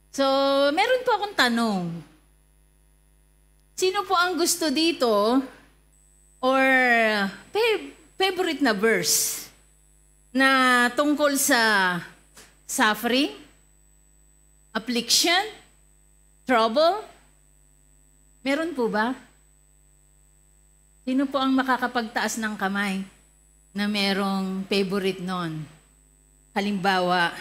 So, meron po akong tanong. Sino po ang gusto dito or favorite na verse na tungkol sa suffering, affliction, trouble? Meron po ba? Sino po ang makakapagtaas ng kamay na merong favorite nun? Halimbawa,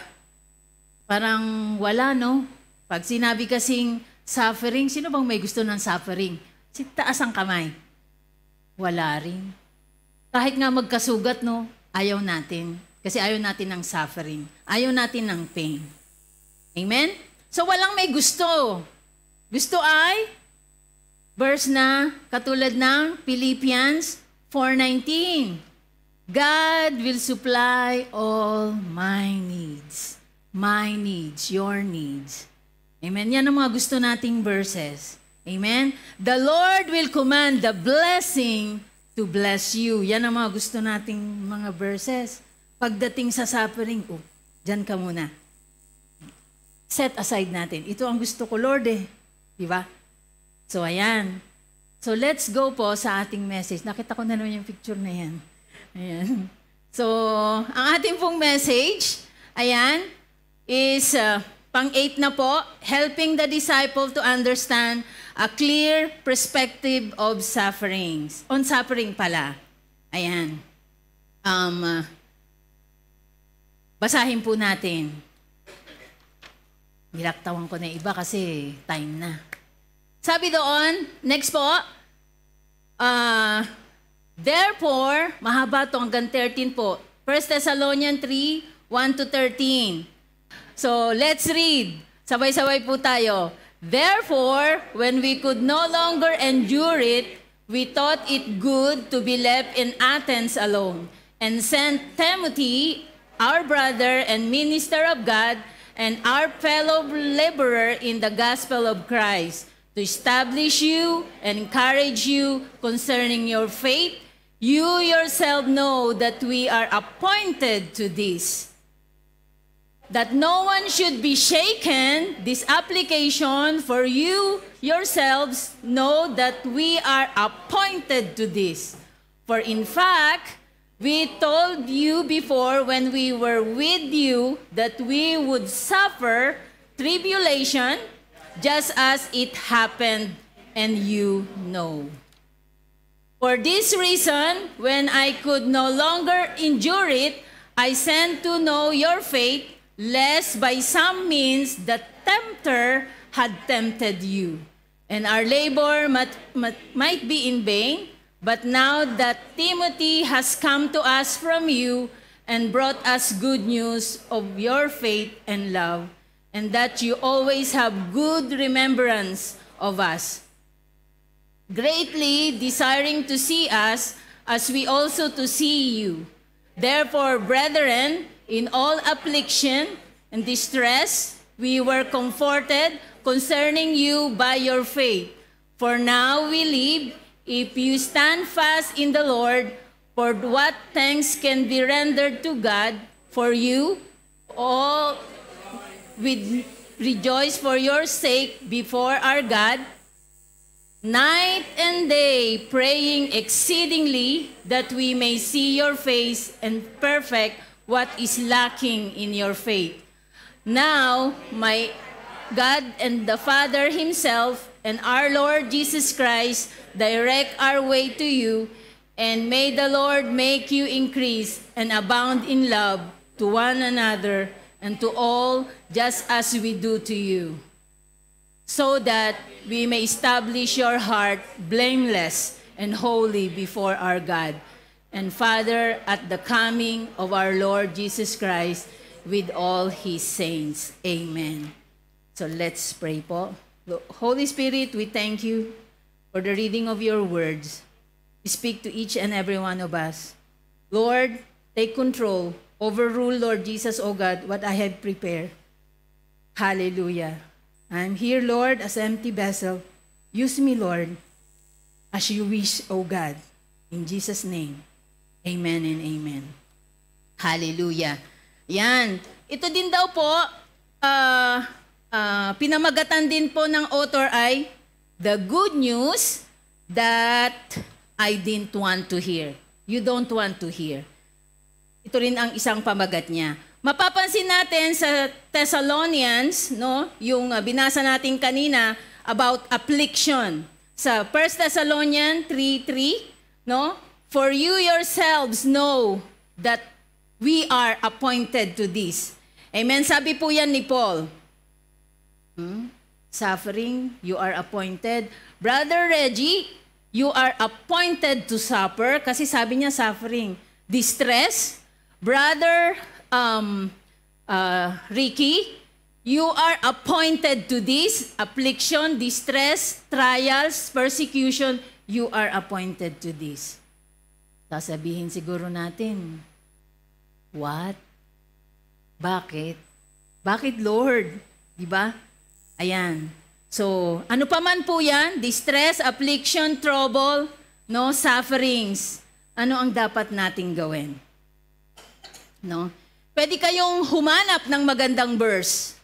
parang wala, no? Pag sinabi kasing suffering, sino bang may gusto ng suffering? Taas ang kamay. Wala rin. Kahit nga magkasugat, no? Ayaw natin. Kasi ayaw natin ng suffering. Ayaw natin ng pain. Amen? So walang may gusto. Gusto ay verse na katulad ng Philippians 4:19. God will supply all my needs. My needs, your needs. Amen? Yan ang mga gusto nating verses. Amen? The Lord will command the blessing to bless you. Yan ang mga gusto nating mga verses. Pagdating sa suffering, dyan ka muna. Set aside natin. Ito ang gusto ko, Lord eh. Diba? So, ayan. So, let's go po sa ating message. Nakita ko na naman yung picture na yan. Ayan. So, ang ating pong message, ayan, is pang-8 na po, helping the disciple to understand a clear perspective of sufferings. On suffering pala. Ayan. Basahin po natin. Nilaktawan ko na iba kasi time na. Sabi doon, next po, therefore, mahaba ito hanggang 13 po. 1 Thessalonians 3, 1-13. So, let's read. Sabay-sabay po tayo. Therefore, when we could no longer endure it, we thought it good to be left in Athens alone, and sent Timothy, our brother and minister of God, and our fellow laborer in the gospel of Christ, to establish you and encourage you concerning your faith. You yourself know that we are appointed to this, that no one should be shaken. This application, for you yourselves know that we are appointed to this. For in fact, we told you before when we were with you that we would suffer tribulation, just as it happened, and you know. For this reason, when I could no longer endure it, I sent to know your faith, lest by some means the tempter had tempted you, and our labor might be in vain. But now that Timothy has come to us from you and brought us good news of your faith and love, and that you always have good remembrance of us, greatly desiring to see us as we also to see you. Therefore, brethren, in all affliction and distress, we were comforted concerning you by your faith. For now we live, if you stand fast in the Lord, for what thanks can be rendered to God for you all with rejoice for your sake before our God, night and day, praying exceedingly that we may see your face and perfect what is lacking in your faith. Now, my God and the Father himself and our Lord Jesus Christ direct our way to you, and may the Lord make you increase and abound in love to one another and to all, just as we do to you, so that we may establish your heart blameless and holy before our God and Father at the coming of our Lord Jesus Christ with all his saints. Amen. So let's pray po. Holy Spirit, we thank you for the reading of your words. Speak to each and every one of us. Lord, take control. Overrule, Lord Jesus, O God, what I have prepared. Hallelujah. I'm here, Lord, as an empty vessel. Use me, Lord, as you wish, O God. In Jesus' name, amen and amen. Hallelujah. Yan. Ito din daw po, pinamagatan din po ng author ay the good news that I didn't want to hear. You don't want to hear. Ito rin ang isang pamagat niya. Mapapansin natin sa Thessalonians, no, yung binasa natin kanina about affliction. Sa 1 Thessalonians 3:3, no, for you yourselves know that we are appointed to this. Amen. Sabi po yan ni Paul. Suffering, you are appointed. Brother Reggie, you are appointed to suffer. Kasi sabi niya suffering. Distress. Brother Ricky, you are appointed to this. Affliction, distress, trials, persecution. You are appointed to this. Sasabihin siguro natin, what? Bakit? Bakit, Lord? Diba? Ayan. So, ano pa man po yan? Distress, affliction, trouble, no, sufferings. Ano ang dapat nating gawin? No? Pwede kayong humanap ng magandang verse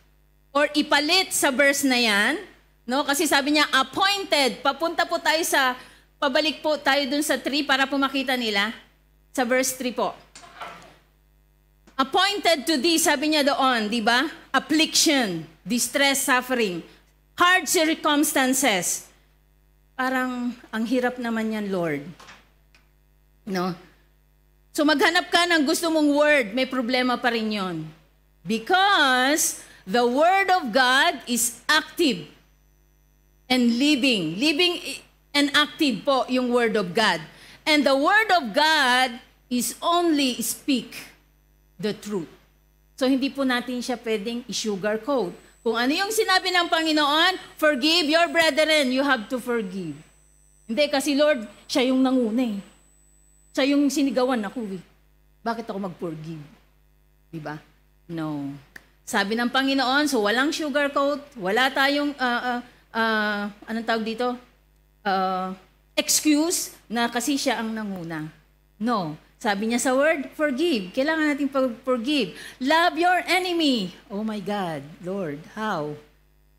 or ipalit sa verse na yan, no? Kasi sabi niya, appointed. Papunta po tayo sa, pabalik po tayo dun sa 3 para po makita nila. Sa verse 3 po. Appointed to this, sabi niya doon, di ba? Affliction, distress, suffering, hard circumstances. Parang, ang hirap naman yan, Lord. No? So maghanap ka ng gusto mong word, may problema pa rin yon. Because the Word of God is active and living. Living and active po yung Word of God. And the Word of God is only speak the truth. So hindi po natin siya pwedeng i-sugarcoat. Kung ano yung sinabi ng Panginoon, forgive your brethren, you have to forgive. Hindi, kasi Lord, siya yung nanguna eh. Siya yung sinigawan ako eh. Bakit ako mag-forgive? Diba? No. Sabi ng Panginoon, so walang sugarcoat, wala tayong, anong tawag dito? Excuse na kasi siya ang nanguna. No. Sabi niya sa word, forgive. Kailangan natin forgive. Love your enemy. Oh my God, Lord, how?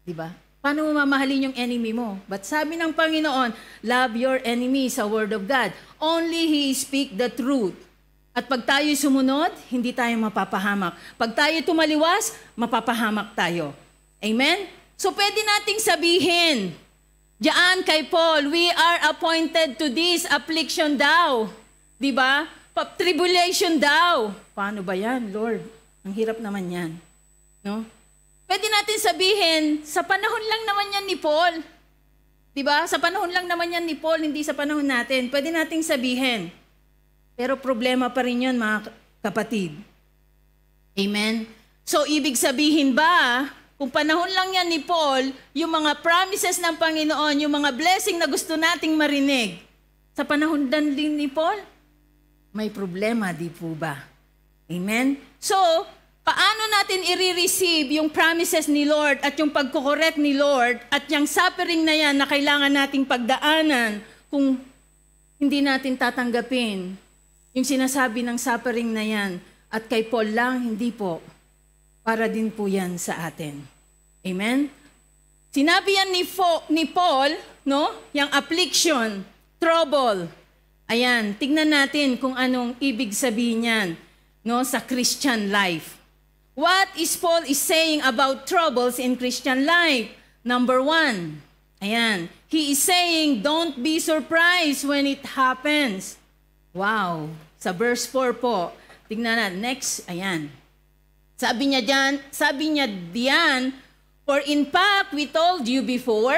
Diba? Paano mo mamahalin yung enemy mo? But sabi ng Panginoon, love your enemy sa word of God. Only He speak the truth. At pag tayo sumunod, hindi tayo mapapahamak. Pag tayo tumaliwas, mapapahamak tayo. Amen? So pwede nating sabihin, diyan kay Paul, we are appointed to this affliction daw. Diba? Tribulation daw. Paano ba yan, Lord? Ang hirap naman yan. No? Pwede natin sabihin, sa panahon lang naman yan ni Paul. Diba? Sa panahon lang naman yan ni Paul, hindi sa panahon natin. Pwede nating sabihin. Pero problema pa rin yun, mga kapatid. Amen? So, ibig sabihin ba, kung panahon lang yan ni Paul, yung mga promises ng Panginoon, yung mga blessing na gusto nating marinig, sa panahon din ni Paul, may problema, di po ba? Amen? So, paano natin i-receive yung promises ni Lord at yung pagkukorek ni Lord at yung suffering na yan na kailangan nating pagdaanan kung hindi natin tatanggapin yung sinasabi ng suffering na yan at kay Paul lang, hindi po. Para din po yan sa atin. Amen? Sinabi yan ni Paul, no? Yung affliction, trouble. Ayan, tignan natin kung anong ibig sabihin niyan, no, sa Christian life. What is Paul is saying about troubles in Christian life? Number 1, ayan, he is saying, don't be surprised when it happens. Wow, sa verse 4 po, tignan natin, next, ayan. Sabi niya diyan, for in fact, we told you before,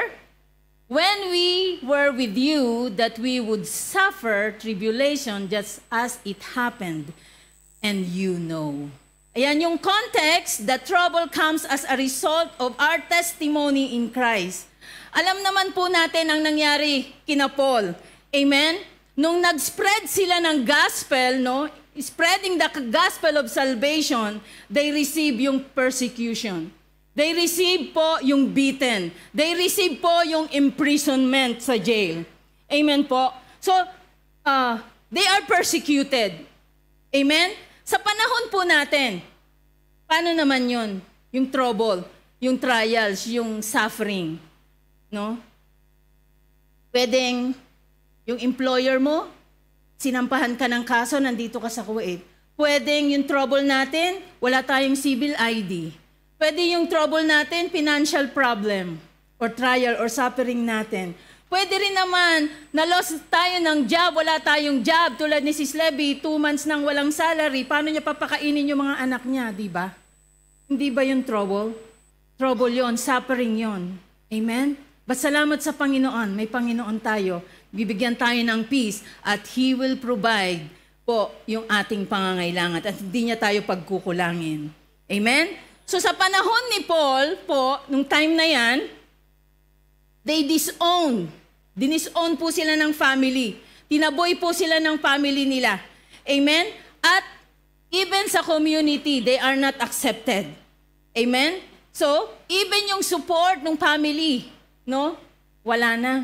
when we were with you, that we would suffer tribulation just as it happened, and you know. Ayan yung context, the trouble comes as a result of our testimony in Christ. Alam naman po natin ang nangyari kina Paul. Amen? Nung nag-spread sila ng gospel, no, spreading the gospel of salvation, they receive yung persecution. They receive po yung beaten. They receive po yung imprisonment sa jail. Amen po? So, they are persecuted. Amen? Sa panahon po natin, paano naman yun? Yung trouble. yung trials, yung suffering, no? Pwedeng yung employer mo, sinampahan ka ng kaso, nandito ka sa Kuwait. Pwedeng yung trouble natin, wala tayong civil ID. Pwede yung trouble natin, financial problem, or trial, or suffering natin. Pwede rin naman, na-lost tayo ng job, wala tayong job, tulad ni Sis Levy, 2 months nang walang salary, paano niya papakainin yung mga anak niya, di ba? Hindi ba yung trouble? Trouble yon, suffering yon. Amen? But salamat sa Panginoon, may Panginoon tayo. Bibigyan tayo ng peace at He will provide po yung ating pangangailangan at hindi niya tayo pagkukulangin. Amen? So sa panahon ni Paul po, nung time na yan, they disown. Dinisown po sila ng family. Tinaboy po sila ng family nila. Amen? At even sa community, they are not accepted. Amen? So, even yung support ng family, no? Wala na.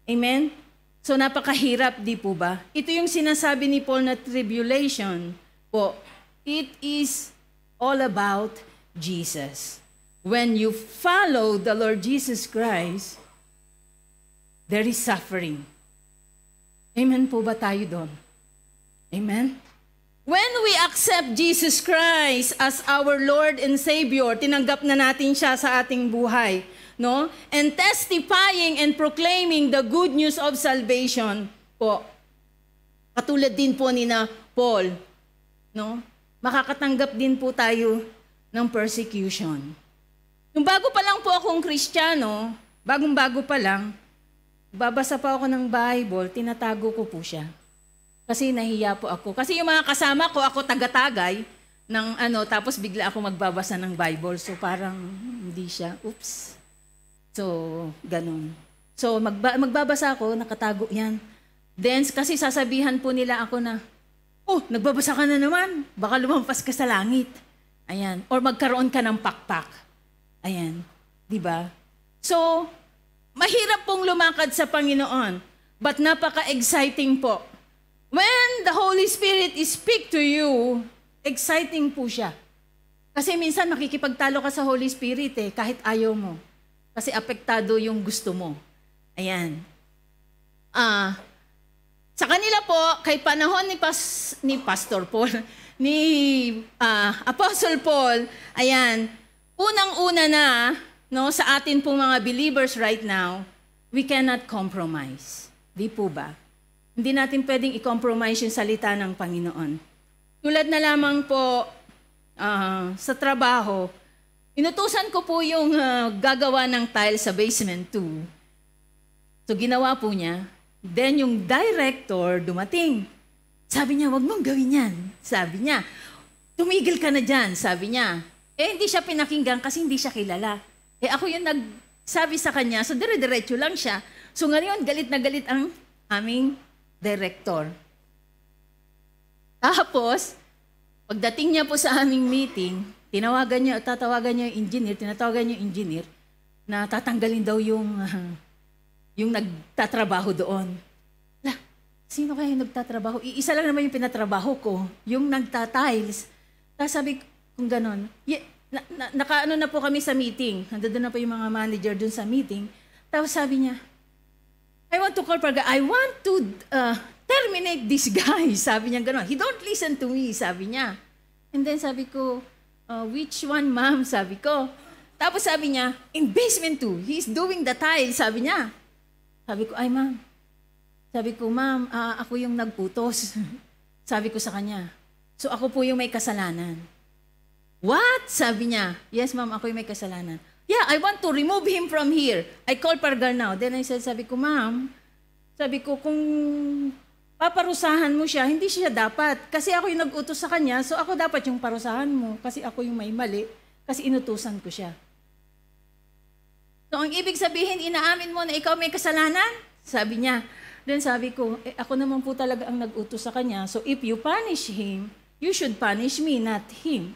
Amen? So, napakahirap, di po ba? Ito yung sinasabi ni Paul na tribulation po. It is all about Jesus. When you follow the Lord Jesus Christ, there is suffering. Amen po ba tayo doon? Amen? When we accept Jesus Christ as our Lord and Savior, tinanggap na natin siya sa ating buhay, no? And testifying and proclaiming the good news of salvation po. Katulad din po ni na Paul, no? Makakatanggap din po tayo ng persecution. Nung bago pa lang po akong Kristiyano, bagong-bago pa lang, babasa pa ako ng Bible, tinatago ko po siya. Kasi nahiya po ako. Kasi yung mga kasama ko, ako taga-tagay ng tapos bigla ako magbabasa ng Bible. So parang hindi siya, oops. So, ganun. So, magbabasa ako, nakatago yan. Then, kasi sasabihan po nila ako na, oh, nagbabasa ka na naman. Baka lumampas ka sa langit. Ayan. Or magkaroon ka ng pakpak. Ayan. Diba? So, mahirap pong lumakad sa Panginoon. But napaka-exciting po. When the Holy Spirit speak to you, exciting po siya. Kasi minsan makikipagtalo ka sa Holy Spirit kahit ayaw mo. Kasi apektado yung gusto mo. Ayan. Sa kanila po, kay panahon ni Pastor Paul, ni Apostle Paul, ayan, unang-una na, no, sa atin pong mga believers right now, we cannot compromise. Di po ba? Hindi natin pwedeng i-compromise yung salita ng Panginoon. Tulad na lamang po sa trabaho, inutusan ko po yung gagawa ng tile sa basement 2. So ginawa po niya. Then yung director dumating. Sabi niya, wag mong gawin yan. Sabi niya, tumigil ka na dyan. Sabi niya. Hindi siya pinakinggan kasi hindi siya kilala. Ako yung nagsabi sa kanya, so dire-diretso lang siya. So ngayon, galit na galit ang aming director. Tapos, pagdating niya po sa aming meeting, tatawagan niya yung engineer na tatanggalin daw yung nagtatrabaho doon. Sino kaya yung nagtatrabaho? Isa lang naman yung pinatrabaho ko, yung nagtatiles. Tapos sabi kung ganon, nakaano na po kami sa meeting. Nandun na po yung mga manager dun sa meeting. Tapos sabi niya, I want to terminate this guy. Sabi niya ganon. He don't listen to me, sabi niya. And then sabi ko, which one, ma'am? Sabi ko. Tapos sabi niya, in basement 2, he's doing the tile, sabi niya. Sabi ko, ay ma'am. Sabi ko, ma'am, ako yung nagputos. Sabi ko sa kanya, so ako po yung may kasalanan. What? Sabi niya, yes ma'am, ako yung may kasalanan. Yeah, I want to remove him from here. I call Pargal now. Then I said, sabi ko, ma'am, sabi ko, kung paparusahan mo siya, hindi siya dapat. Kasi ako yung nag-utos sa kanya, so ako dapat yung parusahan mo. Kasi ako yung may mali, kasi inutusan ko siya. So ang ibig sabihin, inaamin mo na ikaw may kasalanan? Sabi niya. Then sabi ko, ako naman po talaga ang nag-utos sa kanya. So if you punish him, you should punish me, not him.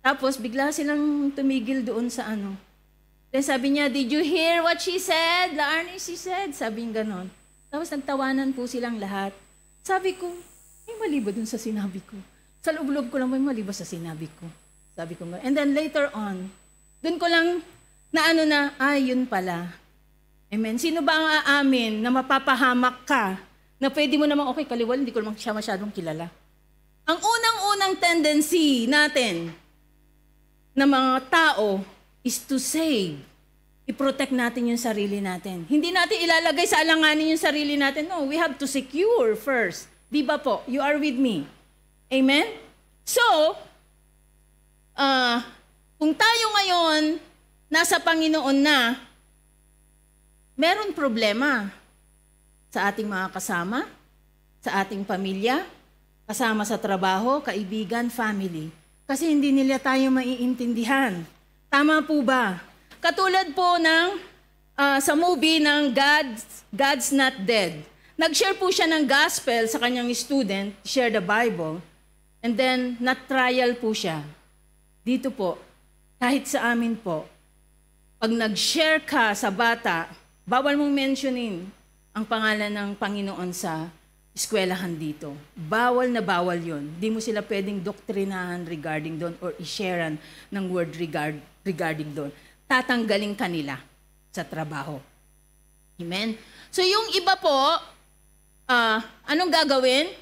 Tapos bigla silang tumigil doon sa ano. Then sabi niya, did you hear what she said? Laarni, she said. Sabi niya ganon. Tapos nagtawanan po silang lahat. Sabi ko, may mali ba dun sa sinabi ko? Sa loob-loob ko lang, may mali ba sa sinabi ko? Sabi ko, and then later on, dun ko lang yun pala. Amen. Sino ba ang aamin na mapapahamak ka, na pwede mo namang, okay, kaliwal, hindi ko naman siya masyadong kilala. Ang unang-unang tendency natin na mga tao is to save. I-protect natin yung sarili natin. Hindi natin ilalagay sa alanganin yung sarili natin. No, we have to secure first. Di ba po? You are with me. Amen? So, kung tayo ngayon nasa Panginoon na, meron problema sa ating mga kasama, sa ating pamilya, kasama sa trabaho, kaibigan, family. Kasi hindi nila tayo maiintindihan. Tama po ba? Katulad po ng sa movie ng God's Not Dead. Nag-share po siya ng gospel sa kanyang student, share the Bible, and then na-trial po siya. Dito po, kahit sa amin po, pag nag-share ka sa bata, bawal mong mentionin ang pangalan ng Panginoon sa eskwelahan dito. Bawal na bawal yun. Di mo sila pwedeng doktrinahan regarding doon or i-sharean ng word regarding doon. Tatanggalin kanila sa trabaho. Amen? So yung iba po, anong gagawin?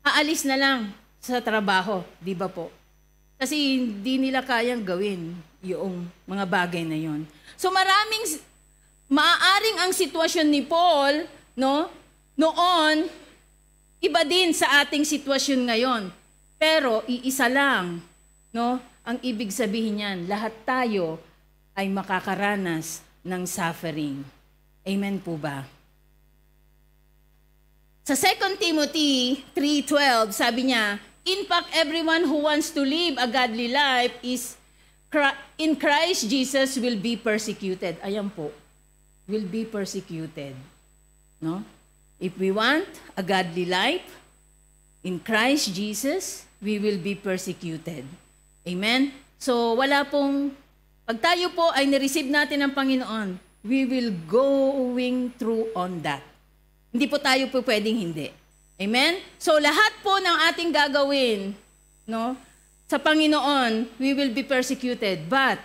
Aalis na lang sa trabaho. Di ba po? Kasi hindi nila kayang gawin yung mga bagay na yon. So maaaring ang sitwasyon ni Paul, no, noon, iba din sa ating sitwasyon ngayon. Pero iisa lang, no, ang ibig sabihin niyan, lahat tayo ay makakaranas ng suffering. Amen po ba? Sa 2 Timothy 3:12, sabi niya, in fact, everyone who wants to live a godly life is in Christ Jesus will be persecuted. Ayan po, will be persecuted. No? If we want a godly life in Christ Jesus, we will be persecuted. Amen? So wala pong, pag tayo po ay nireceive natin ng Panginoon, we will going through on that. Hindi po tayo po pwedeng hindi. Amen? So lahat po ng ating gagawin, no, sa Panginoon, we will be persecuted. But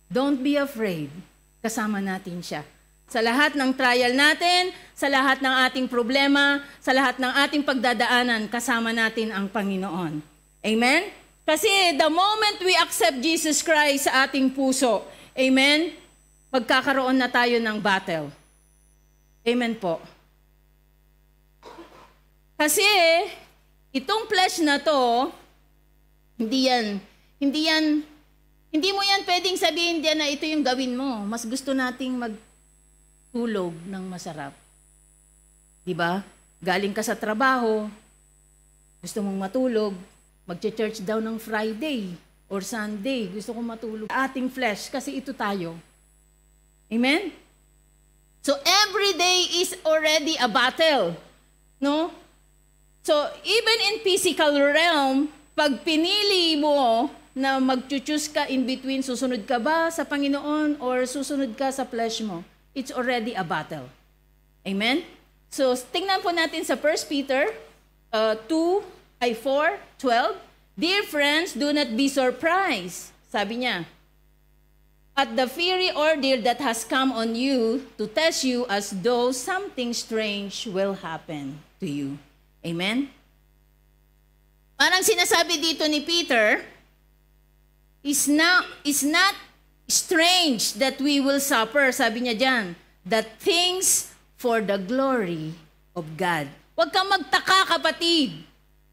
don't be afraid. Kasama natin siya. Sa lahat ng trial natin, sa lahat ng ating problema, sa lahat ng ating pagdadaanan, kasama natin ang Panginoon. Amen? Kasi the moment we accept Jesus Christ sa ating puso, amen, magkakaroon na tayo ng battle. Amen po. Kasi itong flesh na to, hindi mo yan pwedeng sabihin diyan na ito yung gawin mo. Mas gusto nating magtulog ng masarap. Diba? Galing ka sa trabaho, gusto mong matulog, magche-church daw ng Friday or Sunday, gusto kong matulog. Ating flesh, kasi ito tayo. Amen? So every day is already a battle. No? So even in physical realm, pag pinili mo na mag-choose ka in between, susunod ka ba sa Panginoon or susunod ka sa flesh mo, it's already a battle. Amen? So tingnan po natin sa 1 Peter 4:12. Dear friends, do not be surprised. Sabi niya, at the fiery ordeal that has come on you to test you as though something strange will happen to you. Amen? Parang sinasabi dito ni Peter, is not strange that we will suffer. Sabi niya diyan, that things for the glory of God. Huwag kang magtaka, kapatid.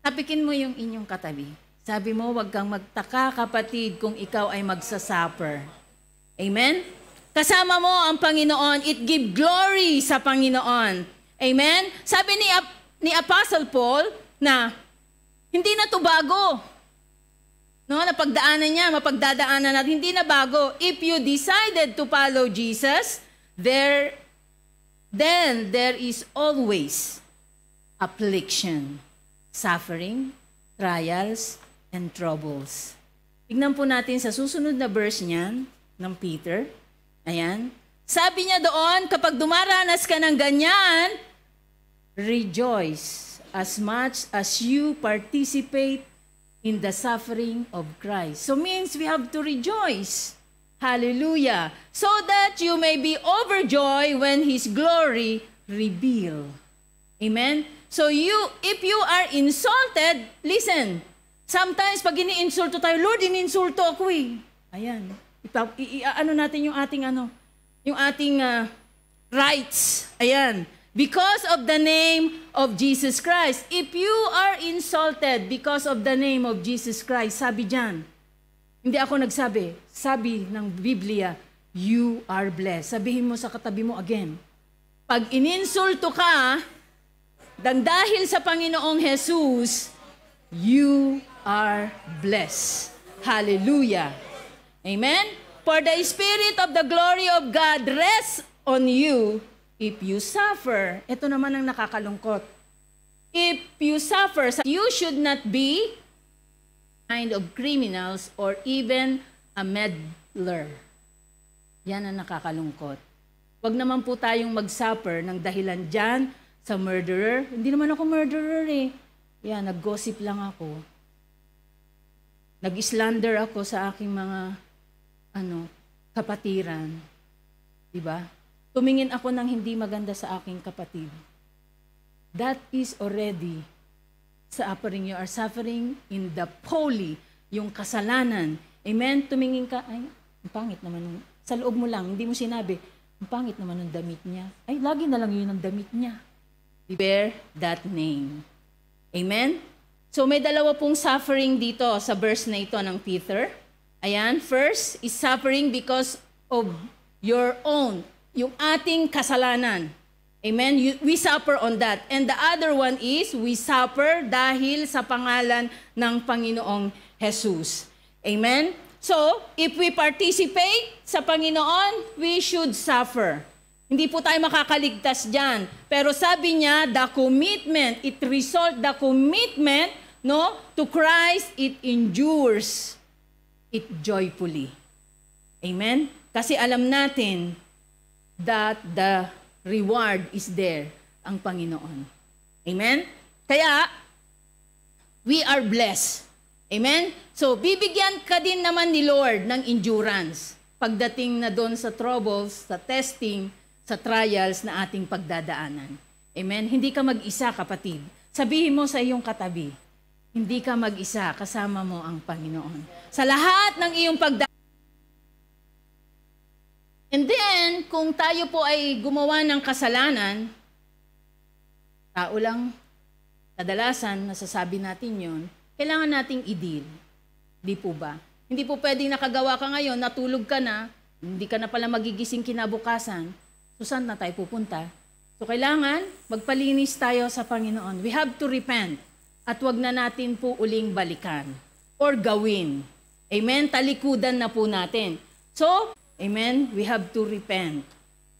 Tapikin mo yung inyong katabi. Sabi mo, huwag kang magtaka, kapatid, kung ikaw ay magsasuffer. Amen? Kasama mo ang Panginoon. It give glory sa Panginoon. Amen? Sabi ni Apostle Paul na hindi na to bago. No, napagdaanan niya, mapagdadaanan natin, hindi na bago. If you decided to follow Jesus, then there is always affliction, suffering, trials, and troubles. Tignan po natin sa susunod na verse niyan, ng Peter. Ayan. Sabi niya doon, kapag dumaranas ka ng ganyan, rejoice as much as you participate in the suffering of Christ. So means we have to rejoice. Hallelujah. So that you may be overjoyed when His glory reveal. Amen? So if you are insulted, listen, sometimes pag ini-insulto tayo, Lord, ini-insulto ako eh. Ayan. Ano natin yung ating rights. Ayan. Because of the name of Jesus Christ. If you are insulted because of the name of Jesus Christ, sabi dyan, hindi ako nagsabi, sabi ng Biblia, you are blessed. Sabihin mo sa katabi mo again. Pag ininsulto ka, dahil sa Panginoong Jesus, you are blessed. Hallelujah. Amen? For the Spirit of the glory of God rests on you if you suffer. Ito naman ang nakakalungkot. If you suffer, you should not be kind of criminals or even a meddler. Yan ang nakakalungkot. Huwag naman po tayong mag-suffer ng dahilan dyan sa murderer. Hindi naman ako murderer eh. Yan, nag-gossip lang ako. Nag-slander ako sa aking mga kapatiran. Diba? Tumingin ako ng hindi maganda sa aking kapatid. That is already suffering. You are suffering in the holy, yung kasalanan. Amen? Tumingin ka, ay, ang pangit naman. Sa loob mo lang, hindi mo sinabi, ang pangit naman ng damit niya. Ay, lagi na lang yun ang damit niya. Bear that name. Amen? So may dalawa pong suffering dito sa verse na ito ng Peter. Ayan, first is suffering because of your own, yung ating kasalanan. Amen? We suffer on that. And the other one is, we suffer dahil sa pangalan ng Panginoong Jesus. Amen? So, if we participate sa Panginoon, we should suffer. Hindi po tayo makakaligtas dyan. Pero sabi niya, the commitment, the commitment, to Christ, it endures it joyfully. Amen? Kasi alam natin that the reward is there, ang Panginoon. Amen? Kaya, we are blessed. Amen? So, bibigyan ka din naman ni Lord ng endurance pagdating na doon sa troubles, sa testing, sa trials na ating pagdadaanan. Amen? Hindi ka mag-isa, kapatid. Sabihin mo sa iyong katabi, hindi ka mag-isa, kasama mo ang Panginoon. Sa lahat ng iyong pagdadaanan. And then, kung tayo po ay gumawa ng kasalanan, tao lang, kadalasan, nasasabi natin yon, kailangan nating i-deal. Di po ba? Hindi po pwedeng nakagawa ka ngayon, natulog ka na, hindi ka na pala magigising kinabukasan, so saan na tayo pupunta? So kailangan, magpalinis tayo sa Panginoon. We have to repent. At wag na natin po uling balikan or gawin. Amen? Talikudan na po natin. So, amen, we have to repent.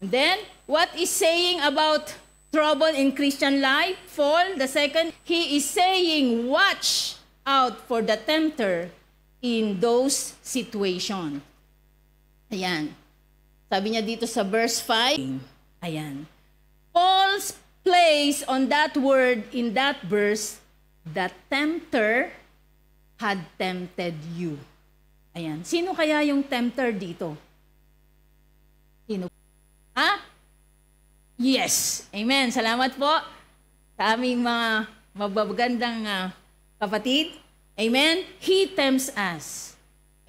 And then, what is saying about trouble in Christian life? Paul, the second, he is saying, watch out for the tempter in those situations. Ayan. Sabi niya dito sa verse 5. Ayan. Paul's place on that word in that verse, the tempter had tempted you. Ayan. Sino kaya yung tempter dito? Sino? Ha? Yes. Amen. Salamat po sa aming mga mababagandang kapatid. Amen. He tempts us.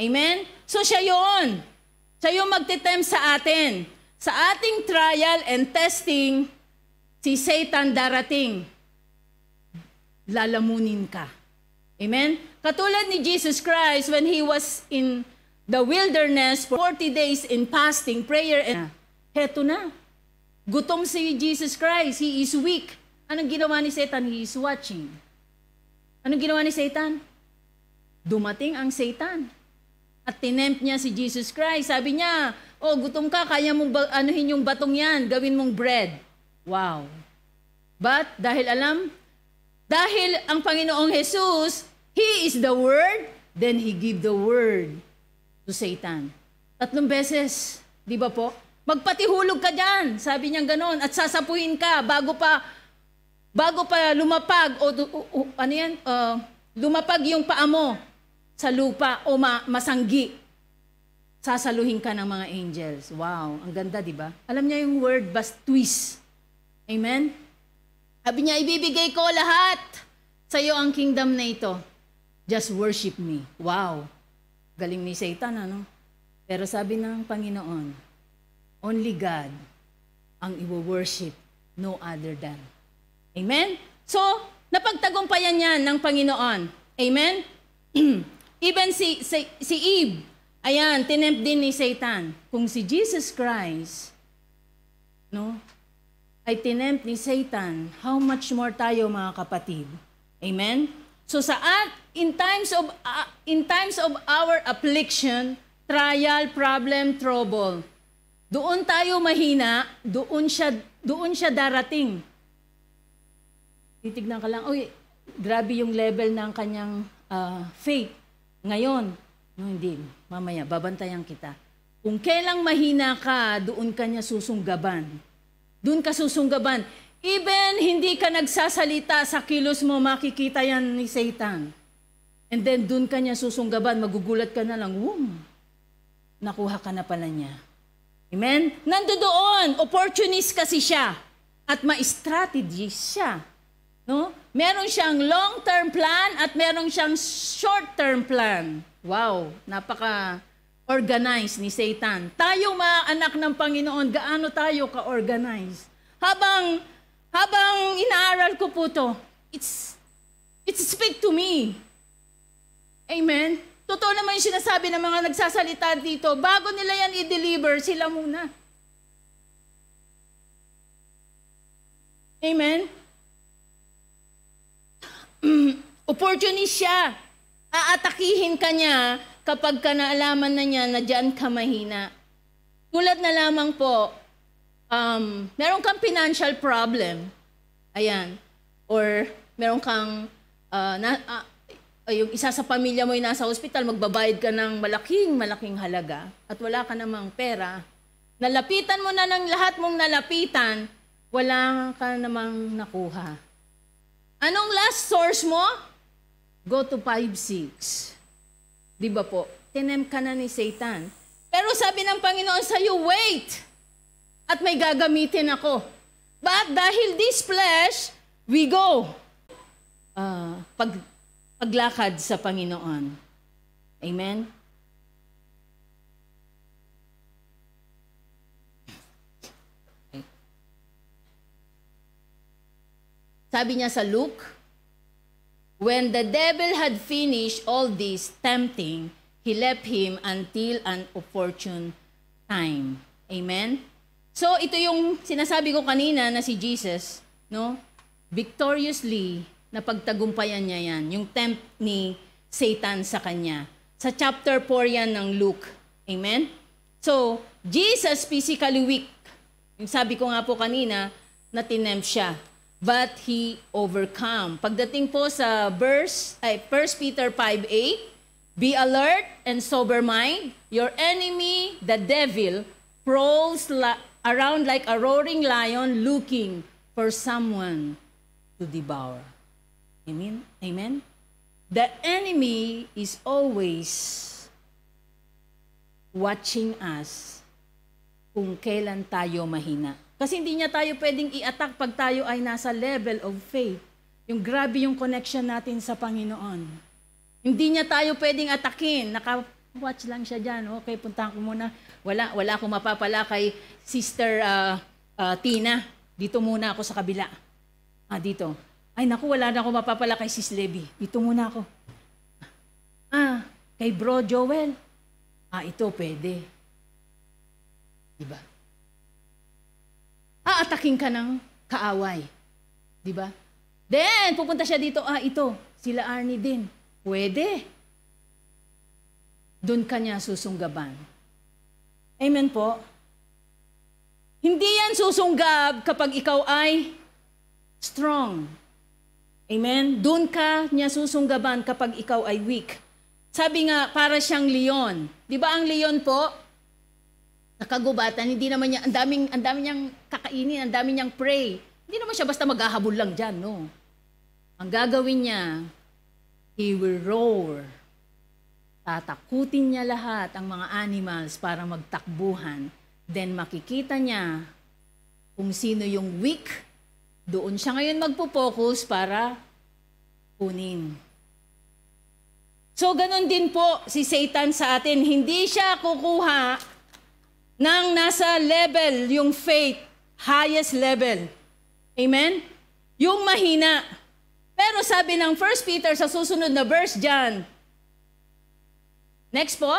Amen. So siya yun. Siya yung magtitempt sa atin. Sa ating trial and testing, si Satan darating. Lalamunin ka. Amen. Katulad ni Jesus Christ when He was in the wilderness for 40 days in fasting, prayer, and heto na. Gutom si Jesus Christ. He is weak. Anong ginawa ni Satan? He is watching. Anong ginawa ni Satan? Dumating ang Satan. At tinempt niya si Jesus Christ. Sabi niya, oh, gutom ka, kaya mong anuhin yung batong yan, gawin mong bread. Wow. But dahil ang Panginoong Jesus, He is the Word, then He give the Word to Satan. 3 beses, di ba po? Magpatihulog ka dyan, sabi niya ganon, at sasapuhin ka bago pa lumapag, lumapag yung paa mo sa lupa o masanggi, sasaluhin ka ng mga angels. Wow, ang ganda, di ba? Alam niya yung word, twist. Amen? Sabi niya, ibibigay ko lahat sa iyo ang kingdom na ito. Just worship me. Wow. Galing ni Satan, ano? Pero sabi ng Panginoon, only God ang i-worship, no other than. Amen? So, napagtagumpayan yan ng Panginoon. Amen? Even si Eve, ayan, tinempt din ni Satan. Kung si Jesus Christ, no, ay tinempt ni Satan, how much more tayo mga kapatid? Amen? So in times of our affliction, trial, problem, trouble, doon tayo mahina, doon siya darating. Titignan ka lang, uy, grabe yung level ng kanyang faith. Ngayon, no, hindi, mamaya, babantayan kita. Kung kailang mahina ka, doon ka niya susunggaban. Doon ka susunggaban. Even hindi ka nagsasalita sa kilos mo, makikita yan ni Satan. And then doon ka niya susunggaban, magugulat ka na lang, nakuha ka na pala niya. Amen? Nandoon, opportunist kasi siya. At ma-strategist siya. No? Meron siyang long-term plan at meron siyang short-term plan. Wow, napaka-organized ni Satan. Tayo mga anak ng Panginoon, gaano tayo ka-organized? Habang inaaral ko po to, it's speak to me. Amen? Totoo naman yung sinasabi ng mga nagsasalita dito, bago nila yan i-deliver, sila muna. Amen? Opportunist siya. Aatakihin ka niya kapag ka naalaman na niya na dyan ka mahina. Tulad na lamang po, meron kang financial problem. Ayan. Or meron kang, yung isa sa pamilya mo ay nasa hospital, magbabayad ka ng malaking halaga at wala ka namang pera. Nalapitan mo na ng lahat mong nalapitan, wala ka namang nakuha. Anong last source mo? Go to 5:6. Di ba po? Tinempt ka na ni Satan. Pero sabi ng Panginoon sa'yo, wait! At may gagamitin ako. But dahil this flesh, we go. Paglakad sa Panginoon. Amen? Sabi niya sa Luke, when the devil had finished all this tempting, he left him until an opportune time. Amen? So, ito yung sinasabi ko kanina na si Jesus, no? Victoriously, napagtagumpayan niya yan. Yung tempt ni Satan sa kanya. Sa chapter 4 yan ng Luke. Amen? So, Jesus physically weak. Yung sabi ko nga po kanina, na tinempt siya. But he overcome. Pagdating po sa 1 Peter 5:8, be alert and sober mind. Your enemy, the devil, prowls around like a roaring lion looking for someone to devour. Amen? Amen? The enemy is always watching us kung kailan tayo mahina. Kasi hindi niya tayo pwedeng i-attack pag tayo ay nasa level of faith. Yung grabe yung connection natin sa Panginoon. Hindi niya tayo pwedeng atakin. Naka-watch lang siya dyan. Okay, puntahan ko muna. Wala akong mapapala kay Sister Tina. Dito muna ako sa kabila. Dito. Ay naku, wala na akong mapapala kay Sis Levi. Dito muna ako. Kay Bro Joel. Ito pwede. Diba? Aataking ka ng kaaway. Di ba? Then, pupunta siya dito, ito, sila Arnie din. Pwede. Doon ka niya susunggaban. Amen po? Hindi yan susunggab kapag ikaw ay strong. Amen? Doon ka niya susunggaban kapag ikaw ay weak. Sabi nga, para siyang leon. Di ba ang leon po? Nakagubatan, hindi naman niya, ang dami niyang kakainin, ang dami niyang prey. Hindi naman siya basta maghahabol lang dyan, no. Ang gagawin niya, He will roar. Tatakutin niya lahat ang mga animals para magtakbuhan. Then makikita niya kung sino yung weak. Doon siya ngayon magpo-focus para kunin. So, ganun din po si Satan sa atin. Hindi siya kukuha ng nasa level, yung faith, highest level. Amen? Yung mahina. Pero sabi ng 1 Peter sa susunod na verse dyan, next po,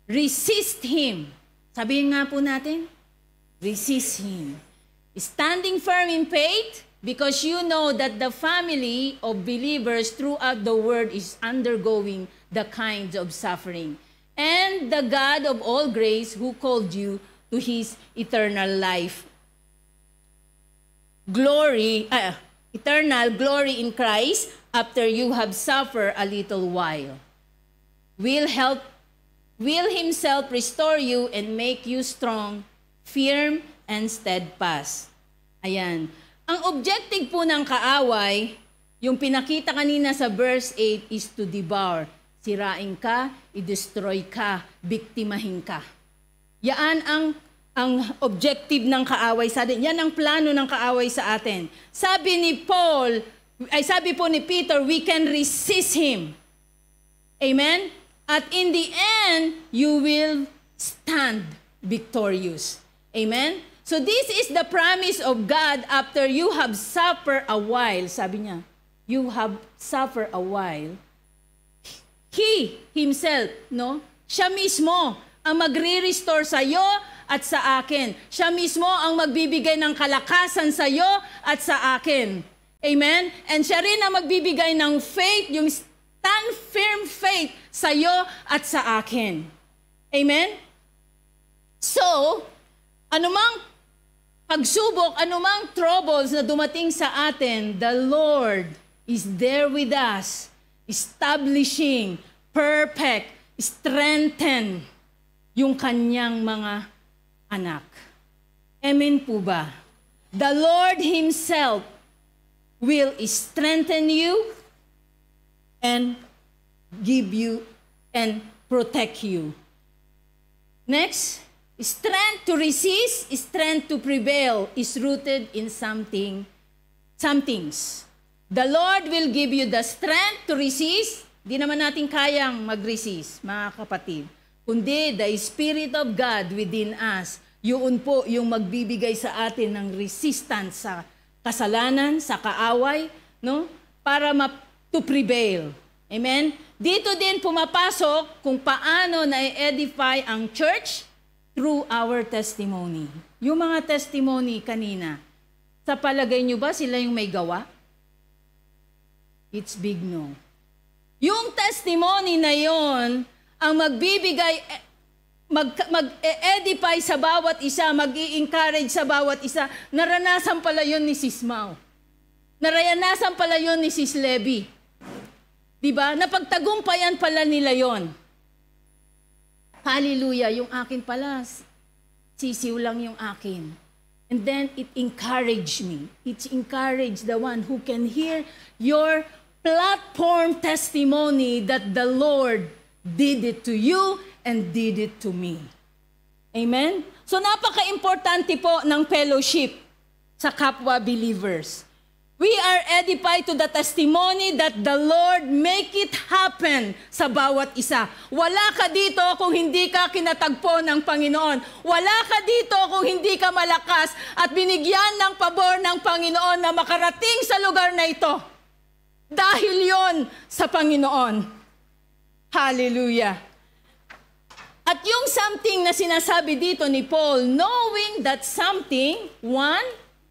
resist him. Sabihin nga po natin, resist him. Standing firm in faith, because you know that the family of believers throughout the world is undergoing the kinds of suffering. And the God of all grace who called you to his eternal life. Eternal glory in Christ after you have suffered a little while. Will himself restore you and make you strong, firm, and steadfast. Ayan. Ang objective po ng kaaway, yung pinakita kanina sa verse 8 is to devour. Sirain ka, i-destroy ka, biktimahin ka. Yan ang objective ng kaaway sa atin. Yan ang plano ng kaaway sa atin. Sabi po ni Peter, we can resist him. Amen? At in the end, you will stand victorious. Amen? So this is the promise of God after you have suffered a while. Sabi niya, you have suffered a while. He himself, no? Siya mismo ang magre-restore sa iyo at sa akin. Siya mismo ang magbibigay ng kalakasan sa iyo at sa akin. Amen? And siya rin ang magbibigay ng faith, yung stand firm faith sa iyo at sa akin. Amen? So, anumang pagsubok, anumang troubles na dumating sa atin, the Lord is there with us, establishing, perfect, strengthen yung kanyang mga anak. Amen po ba? The Lord himself will strengthen you and give you and protect you. Next, strength to resist, strength to prevail is rooted in some things. The Lord will give you the strength to resist. Di naman natin kayang mag-resist, mga kapatid. Kundi the Spirit of God within us, yun po yung magbibigay sa atin ng resistance sa kasalanan, sa kaaway, no? Para to prevail. Amen? Dito din pumapasok kung paano na-edify ang church through our testimony. Yung mga testimony kanina, sa palagay nyo ba sila yung may gawa? It's big no. Yung testimony na yon ang magbibigay, mag-edify sa bawat isa, mag-i-encourage sa bawat isa. Naranasan pala yon ni Sis Mau. Naranasan pala yon ni Sis Levy. Diba? Napagtagumpayan pala nila yon. Hallelujah, yung akin pala, sisiw lang yung akin. And then it encouraged me. It encouraged the one who can hear your platform testimony that the Lord did it to you and did it to me. Amen? So napaka-importante po ng fellowship sa kapwa believers. We are edified to the testimony that the Lord make it happen sa bawat isa. Wala ka dito kung hindi ka kinatagpo ng Panginoon. Wala ka dito kung hindi ka malakas at binigyan ng pabor ng Panginoon na makarating sa lugar na ito. Dahil yon sa Panginoon. Hallelujah. At yung something na sinasabi dito ni Paul, knowing that something, one,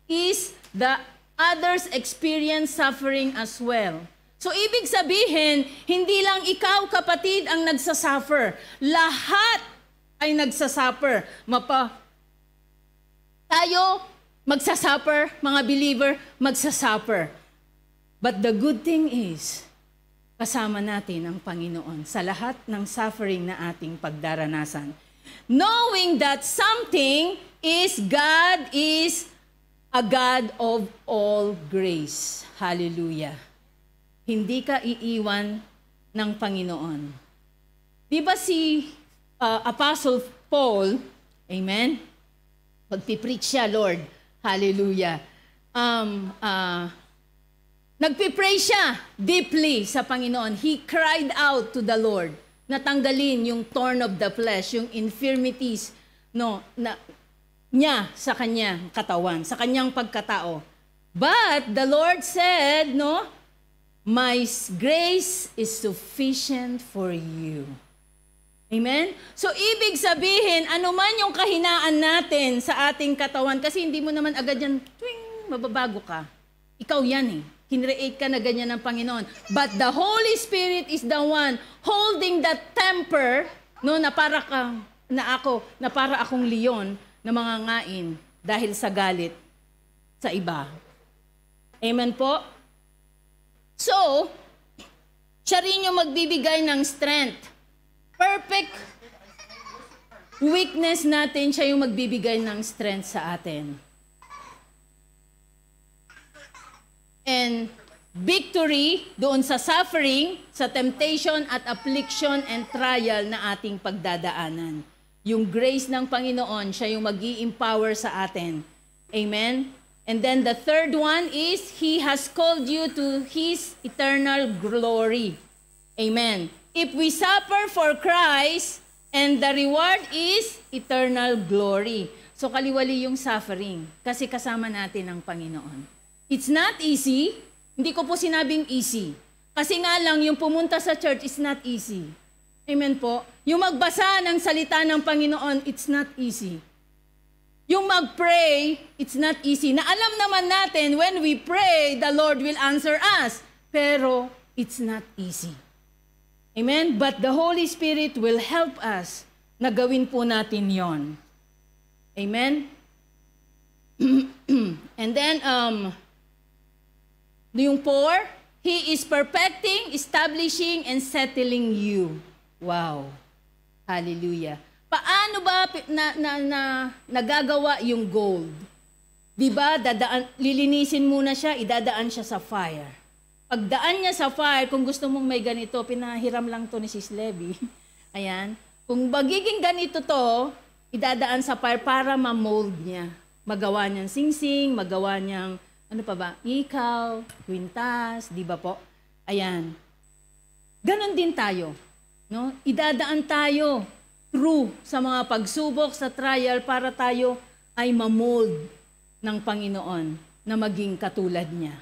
is the others experience suffering as well. So, ibig sabihin, hindi lang ikaw, kapatid, ang nagsasuffer. Lahat ay nagsasuffer. Tayo, magsasuffer. Mga believer, magsasuffer. But the good thing is, kasama natin ang Panginoon sa lahat ng suffering na ating pagdaranasan. Knowing that something is God is a God of all grace. Hallelujah. hindi ka iiwan ng Panginoon. Di ba si Apostle Paul, amen? Pagpipreach siya, Lord, hallelujah. Nagpipray siya deeply sa Panginoon. He cried out to the Lord. Natanggalin yung thorn of the flesh, yung infirmities niya sa kanyang katawan, sa kanyang pagkatao. But the Lord said, my grace is sufficient for you. Amen? So, ibig sabihin, ano man yung kahinaan natin sa ating katawan, kasi hindi mo naman agad yan, mababago ka. Ikaw yan eh. Kinreate ka na ganyan ng Panginoon. But the Holy Spirit is the one holding that temper, na para akong leon na mangangain dahil sa galit sa iba. Amen po? So, siya rin yung magbibigay ng strength. Perfect weakness natin, siya yung magbibigay ng strength sa atin. And victory doon sa suffering, sa temptation at affliction and trial na ating pagdadaanan. Yung grace ng Panginoon, siya yung mag-i-empower sa atin. Amen? And then the third one is, He has called you to His eternal glory. Amen. If we suffer for Christ, and the reward is eternal glory. So kaliwali yung suffering, kasi kasama natin ang Panginoon. It's not easy. Hindi ko po sinabing easy. Kasi nga lang, yung pumunta sa church is not easy. Amen po? Yung magbasa ng salita ng Panginoon, it's not easy. Yung mag-pray, it's not easy. Na alam naman natin, when we pray, the Lord will answer us. Pero, it's not easy. Amen? But the Holy Spirit will help us na gawin po natin yon. Amen? And then, yung 4, He is perfecting, establishing, and settling you. Wow. Hallelujah. Paano ba nagagawa yung gold? Diba, lilinisin muna siya, idadaan siya sa fire. Pagdaan niya sa fire, kung gusto mong may ganito, pinahiram lang to ni Sis Levy. Ayan. Kung magiging ganito to, idadaan sa fire para ma-mold niya. Magawa niyang singsing, magawa niyang ikaw, kwintas, di ba po? Ayan. Ganon din tayo. No? Idadaan tayo through sa mga pagsubok, sa trial, para tayo ay ma-mold ng Panginoon na maging katulad niya.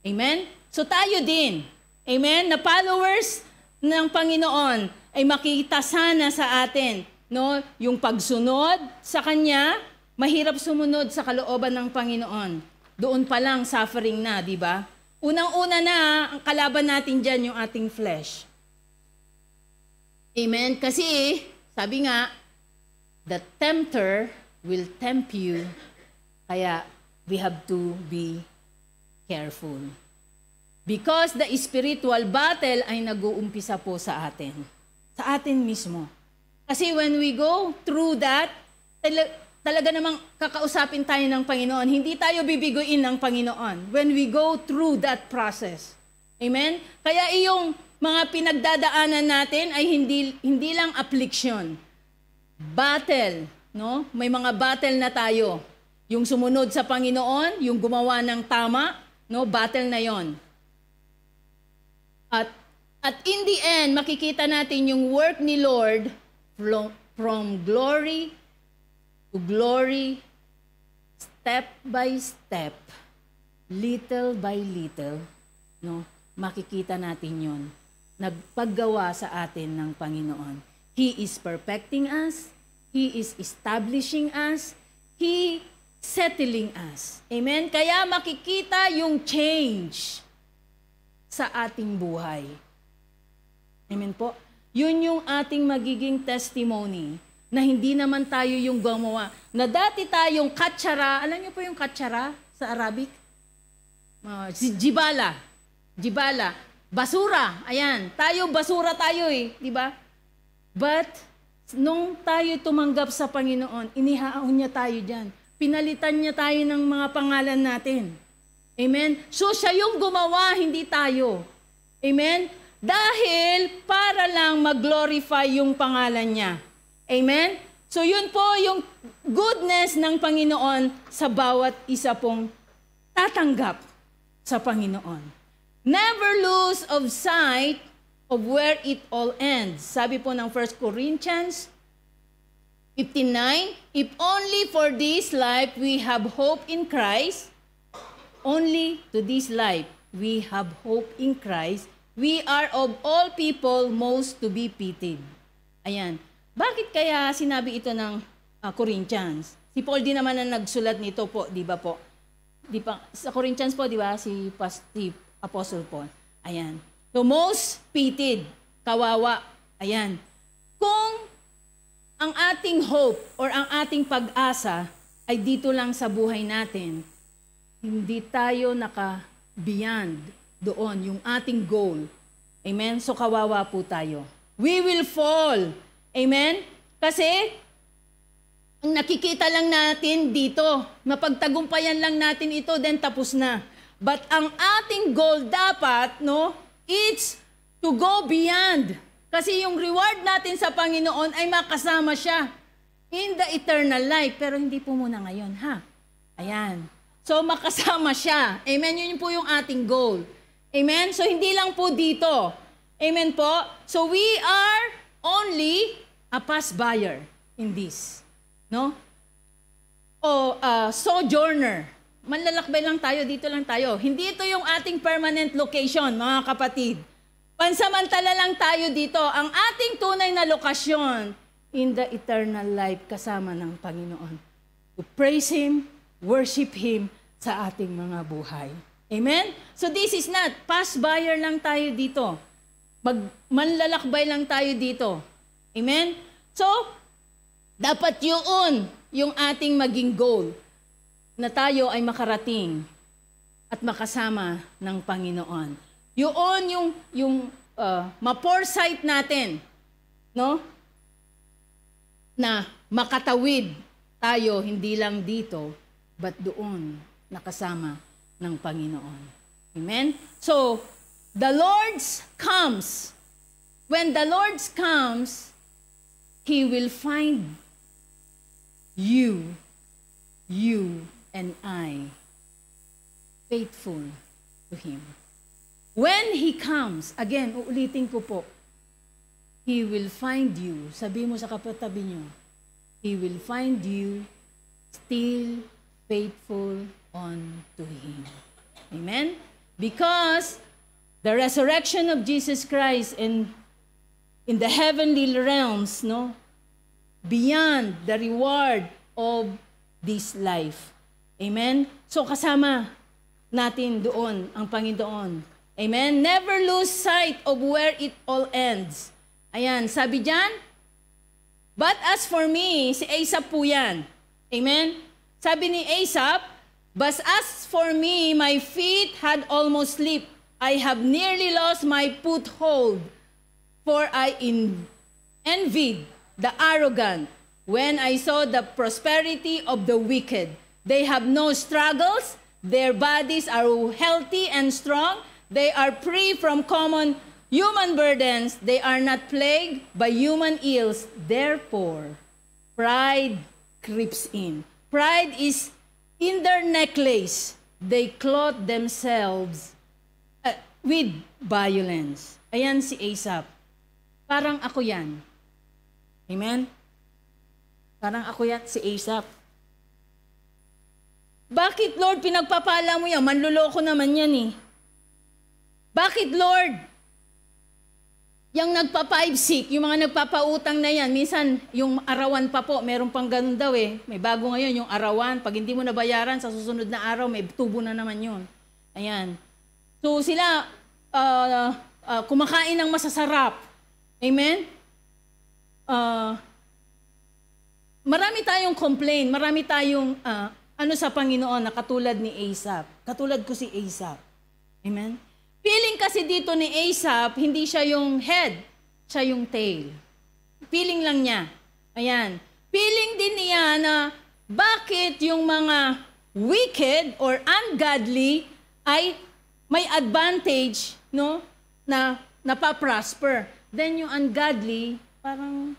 Amen? So tayo din, amen, na followers ng Panginoon ay makita sana sa atin, yung pagsunod sa Kanya, mahirap sumunod sa kalooban ng Panginoon. Doon pa lang suffering na, di ba? Unang-una na, ang kalaban natin dyan yung ating flesh. Amen? Kasi, sabi nga, the tempter will tempt you, kaya we have to be careful. Because the spiritual battle ay nag-uumpisa po sa atin. Sa atin mismo. Kasi when we go through that, talaga namang kakausapin tayo ng Panginoon. Hindi tayo bibiguin ng Panginoon when we go through that process. Amen? Kaya iyong mga pinagdadaanan natin ay hindi lang affliction. Battle. No? May mga battle na tayo. Yung sumunod sa Panginoon, yung gumawa ng tama, battle na yon. At in the end, makikita natin yung work ni Lord from glory to glory, step by step, little by little, makikita natin yon. Nagpaggawa sa atin ng Panginoon. He is perfecting us, He is establishing us, He settling us. Amen? Kaya makikita yung change sa ating buhay. Amen po? Yun yung ating magiging testimony na hindi naman tayo yung gumawa. Na dati tayong katsara, alam niyo po yung katsara sa Arabic? Jibala. Jibala. Basura. Ayan. Basura tayo eh. Di ba? But, nung tayo tumanggap sa Panginoon, inihaon niya tayo dyan. Pinalitan niya tayo ng mga pangalan natin. Amen? So, siya yung gumawa, hindi tayo. Amen? Dahil para lang mag-glorify yung pangalan niya. Amen? So yun po yung goodness ng Panginoon sa bawat isa pong tatanggap sa Panginoon. Never lose of sight of where it all ends. Sabi po ng 1 Corinthians 15:9, if only for this life we have hope in Christ, only to this life we have hope in Christ, we are of all people most to be pitied. Ayan. Bakit kaya sinabi ito ng Corinthians? Si Paul din naman ang nagsulat nito po, di ba po? Di pa, sa Corinthians po, di ba? Si Apostle Paul. Ayan. So most pitied, kawawa. Ayan. Kung ang ating hope or ang ating pag-asa ay dito lang sa buhay natin, hindi tayo naka-beyond doon, yung ating goal. Amen? So kawawa po tayo. We will fall. Amen? Kasi, ang nakikita lang natin dito, mapagtagumpayan lang natin ito, then tapos na. But ang ating goal dapat, no, it's to go beyond. Kasi yung reward natin sa Panginoon ay makasama siya in the eternal life. Pero hindi po muna ngayon, ha? Ayan. So, makasama siya. Amen? Yun po yung ating goal. Amen? So, hindi lang po dito. Amen po? So, we are only a pass buyer in this. No? O sojourner. Manlalakbay lang tayo, dito lang tayo. Hindi ito yung ating permanent location, mga kapatid. Pansamantala lang tayo dito. Ang ating tunay na lokasyon in the eternal life kasama ng Panginoon. To praise Him, worship Him sa ating mga buhay. Amen? So this is not, pass buyer lang tayo dito. Manlalakbay lang tayo dito. Amen? So, dapat yun yung ating maging goal na tayo ay makarating at makasama ng Panginoon. Yun yung ma-foresight natin, no? Na makatawid tayo hindi lang dito, but doon nakasama ng Panginoon. Amen? So, the Lord comes. When the Lord comes, He will find you and I faithful to Him. When He comes, again, uulitin ko po, He will find you, sabi mo sa kapatabi niyo, He will find you still faithful unto Him. Amen? Because the resurrection of Jesus Christ in the heavenly realms, no? Beyond the reward of this life. Amen? So kasama natin doon ang Panginoon. Amen? Never lose sight of where it all ends. Ayan, sabi diyan, but as for me, si Asaph po yan. Amen? Sabi ni Asaph, but as for me, my feet had almost slipped. I have nearly lost my foothold. For I envied the arrogant when I saw the prosperity of the wicked. They have no struggles. Their bodies are healthy and strong. They are free from common human burdens. They are not plagued by human ills. Therefore, pride creeps in. Pride is in their necklace. They clothe themselves with violence. Ayan si Asaph. Parang ako yan. Amen? Parang ako yan, si Asaph. Bakit, Lord, pinagpapala mo yan? Manluloko naman yan eh. Bakit, Lord? Yung nagpa-5-6, yung mga nagpapautang na yan, minsan yung arawan pa po, meron pang ganun daw eh. May bago ngayon, yung arawan. Pag hindi mo nabayaran, sa susunod na araw, may tubo na naman yun. Ayan. So sila, kumakain ng masasarap. Amen? Marami tayong complain, marami tayong sa Panginoon na katulad ni Asaph. Katulad ko si Asaph. Amen? Feeling kasi dito ni Asaph, hindi siya yung head, siya yung tail. Feeling lang niya. Ayan. Feeling din niya na bakit yung mga wicked or ungodly ay may advantage, no? na napaprosper. Then yung ungodly, parang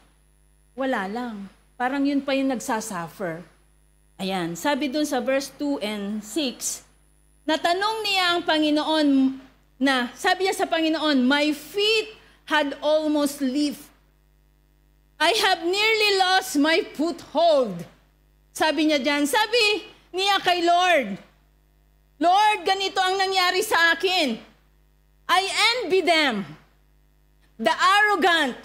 wala lang. Parang yun pa yung nagsasuffer. Ayan, sabi dun sa verse 2 and 6, natanong niya ang Panginoon sabi niya sa Panginoon, my feet had almost left. I have nearly lost my foothold. Sabi niya dyan, sabi niya kay Lord, Lord, ganito ang nangyari sa akin. I envy them, the arrogant.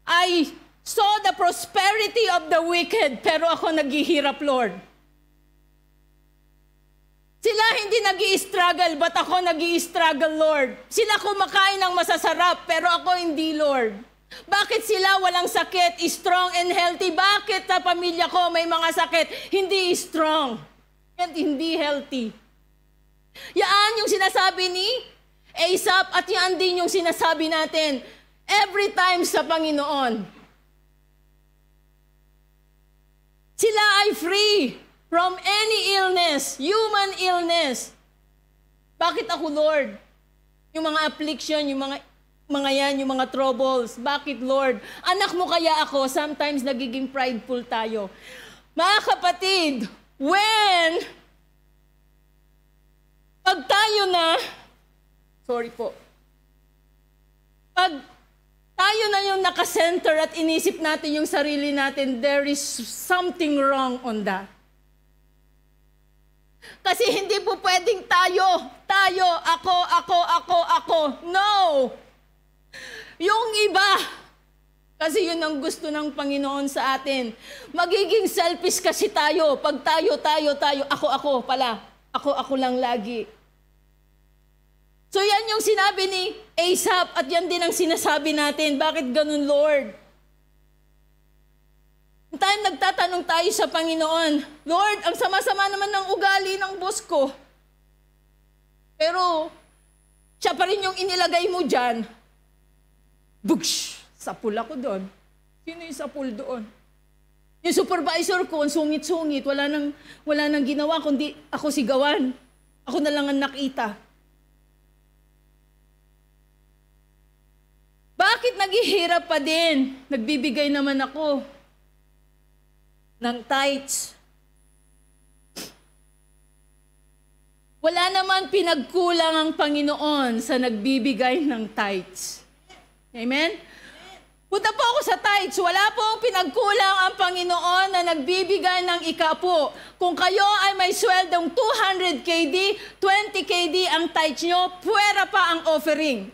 I saw the prosperity of the wicked, pero ako naghihirap, Lord. Sila hindi nag-i-struggle, but ako nag-i-struggle, Lord. Sila kumakain ng masasarap, pero ako hindi, Lord. Bakit sila walang sakit, strong and healthy? Bakit sa pamilya ko may mga sakit, hindi strong and hindi healthy? Yan yung sinasabi ni Asaph at yan din yung sinasabi natin every time sa Panginoon. Sila ay free from any illness, human illness. Bakit ako, Lord? Yung mga affliction, yung mga yan, yung mga troubles. Bakit, Lord? Anak mo kaya ako? Sometimes nagiging prideful tayo. Mga kapatid, pag tayo na, pag tayo na yung nakasenter at inisip natin yung sarili natin, there is something wrong on that. Kasi hindi po pwedeng tayo, ako. No! Yung iba, kasi yun ang gusto ng Panginoon sa atin. Magiging selfish kasi tayo. Pag tayo, ako pala. Ako lang lagi. So yan yung sinabi ni Asaph at yan din ang sinasabi natin. Bakit ganun, Lord? Time nagtatanong tayo sa Panginoon, Lord, ang sama-sama naman ng ugali ng boss ko. Pero, siya pa rin yung inilagay mo dyan. Bugsh! Sapul ako doon. Sino yung sapul doon? Yung supervisor ko, ang sungit-sungit, wala nang ginawa, kundi ako sigawan. Ako na lang ang nakita. Bakit naghihirap pa din? Nagbibigay naman ako ng tithes. Wala naman pinagkulang ang Panginoon sa nagbibigay ng tithes. Amen? Punta po ako sa tithes. Wala pong pinagkulang ang Panginoon na nagbibigay ng ikapo. Kung kayo ay may sweldong 200 KD, 20 KD ang tithes nyo, puwera pa ang offering.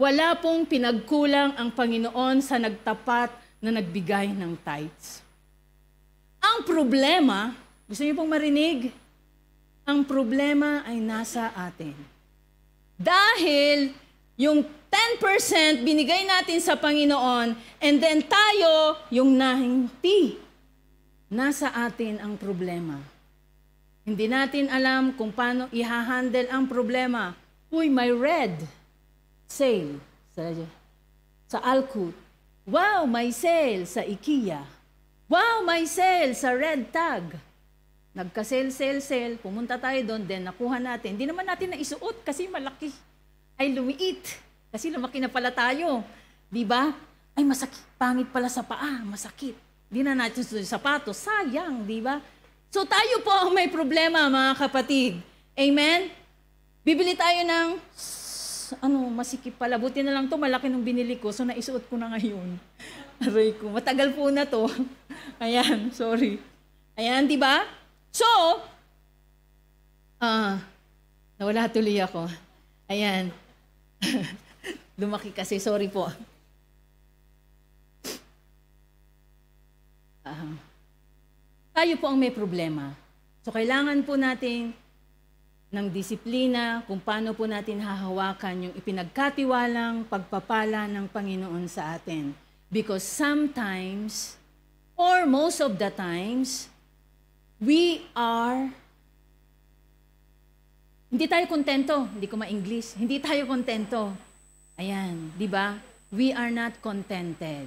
Wala pong pinagkulang ang Panginoon sa nagtapat na nagbigay ng tithes. Ang problema, gusto niyo pong marinig? Ang problema ay nasa atin. Dahil yung 10% binigay natin sa Panginoon and then tayo yung 90. Nasa atin ang problema. Hindi natin alam kung paano i-handle ang problema. Uy, may red sale sa Alcoot. Wow, may sale sa IKEA. Wow, may sale sa Red Tag. Nagka-sale, pumunta tayo doon, then nakuha natin. Hindi naman natin naisuot kasi malaki. Ay lumiit. Kasi lumaki na pala tayo. Di ba? Ay masakit. Pangit pala sa paa. Masakit. Hindi na natin sa sapatos. Sayang, di ba? So tayo po ang may problema, mga kapatid. Amen? Bibili tayo ng masikip pala. Buti na lang to, malaki nung binili ko, so naisuot ko na ngayon. Aray ko, matagal po na to. Ayan, sorry. Ayan, di ba? So, nawala tuloy ako. Ayan. Lumaki kasi, sorry po. Tayo po ang may problema. So, kailangan po natin ng disiplina, kung paano po natin hahawakan yung ipinagkatiwalang pagpapala ng Panginoon sa atin. Because sometimes, or most of the times, hindi tayo kontento. Hindi ko ma-English. Hindi tayo kontento. Ayan, di ba? We are not contented.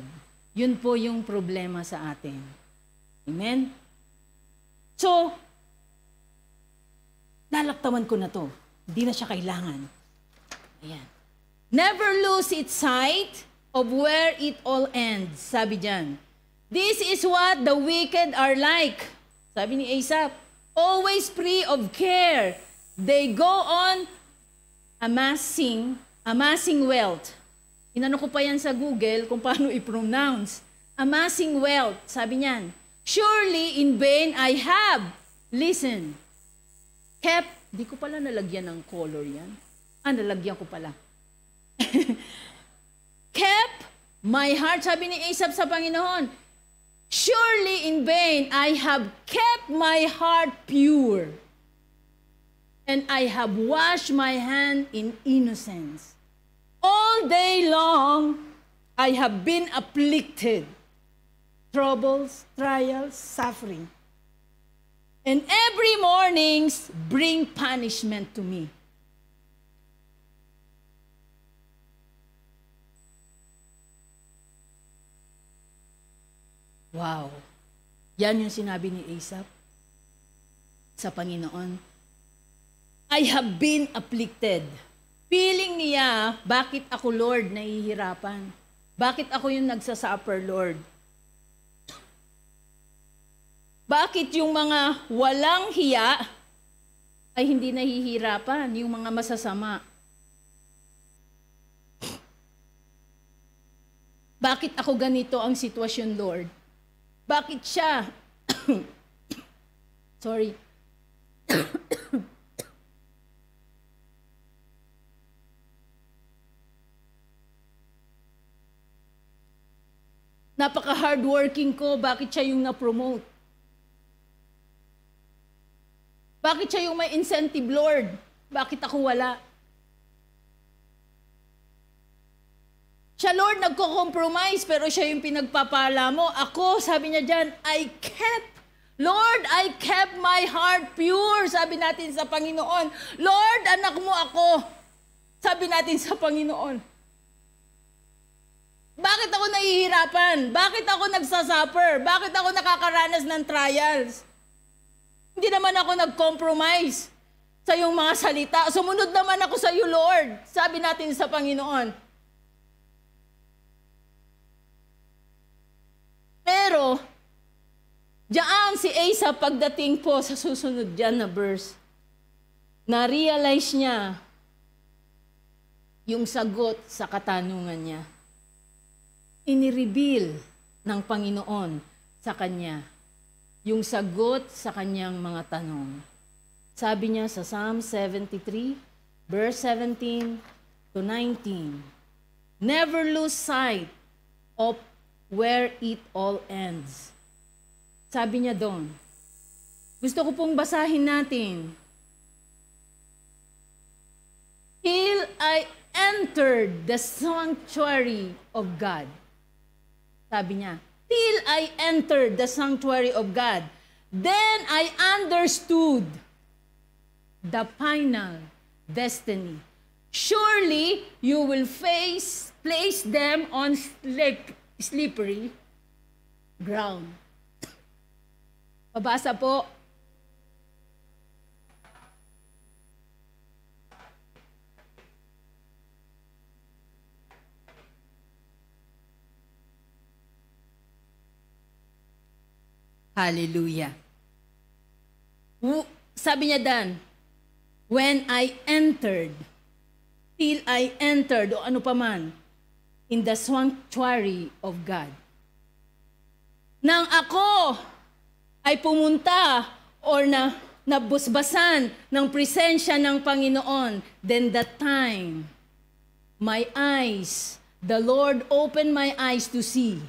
Yun po yung problema sa atin. Amen? So, lalaktawan ko na to. Hindi na siya kailangan. Ayan. Never lose its sight of where it all ends. Sabi diyan. This is what the wicked are like. Sabi ni Asaph, always free of care. They go on amassing wealth. Inano ko pa yan sa Google kung paano i-pronounce. Amassing wealth. Sabi niyan, surely in vain I have, listen, kept, di ko pala nalagyan ng color yan. Nalagyan ko pala. Kept my heart, sabi ni Asaph sa Panginoon, surely in vain I have kept my heart pure, and I have washed my hand in innocence. All day long I have been afflicted, troubles, trials, suffering, and every mornings bring punishment to me. Wow. Yan yung sinabi ni Asaph sa Panginoon. I have been afflicted. Feeling niya, bakit ako, Lord, nahihirapan? Bakit ako yung nagsasuffer, Lord? Bakit yung mga walang hiya ay hindi nahihirapan, yung mga masasama? Bakit ako ganito ang sitwasyon, Lord? Bakit siya? Sorry. Napaka-hardworking ko, bakit siya yung na-promote? Bakit siya yung may incentive, Lord? Bakit ako wala? Siya, Lord, nagko-compromise, pero siya yung pinagpapala mo. Ako, sabi niya dyan, Lord, I kept my heart pure. Sabi natin sa Panginoon, Lord, anak mo ako. Sabi natin sa Panginoon. Bakit ako nahihirapan? Bakit ako nagsasuffer? Bakit ako nakakaranas ng trials? Hindi naman ako nag-compromise sa iyong mga salita. Sumunod naman ako sa iyo, Lord. Sabi natin sa Panginoon. Pero, diyan si Asaph pagdating po sa susunod dyan na verse, na-realize niya yung sagot sa katanungan niya. Inireveal ng Panginoon sa kanya yung sagot sa kanyang mga tanong. Sabi niya sa Psalm 73, verse 17 to 19, never lose sight of where it all ends. Sabi niya doon, gusto ko pong basahin natin. Till I entered the sanctuary of God. Sabi niya, till I entered the sanctuary of God, then I understood the final destiny. Surely you will place them on slippery ground. Pabasa po. Hallelujah. Sabi niya dan, when I entered, till I entered, o ano pa man, in the sanctuary of God. Nang ako ay pumunta or nabusbasan ng presensya ng Panginoon, then that time, my eyes, the Lord opened my eyes to see.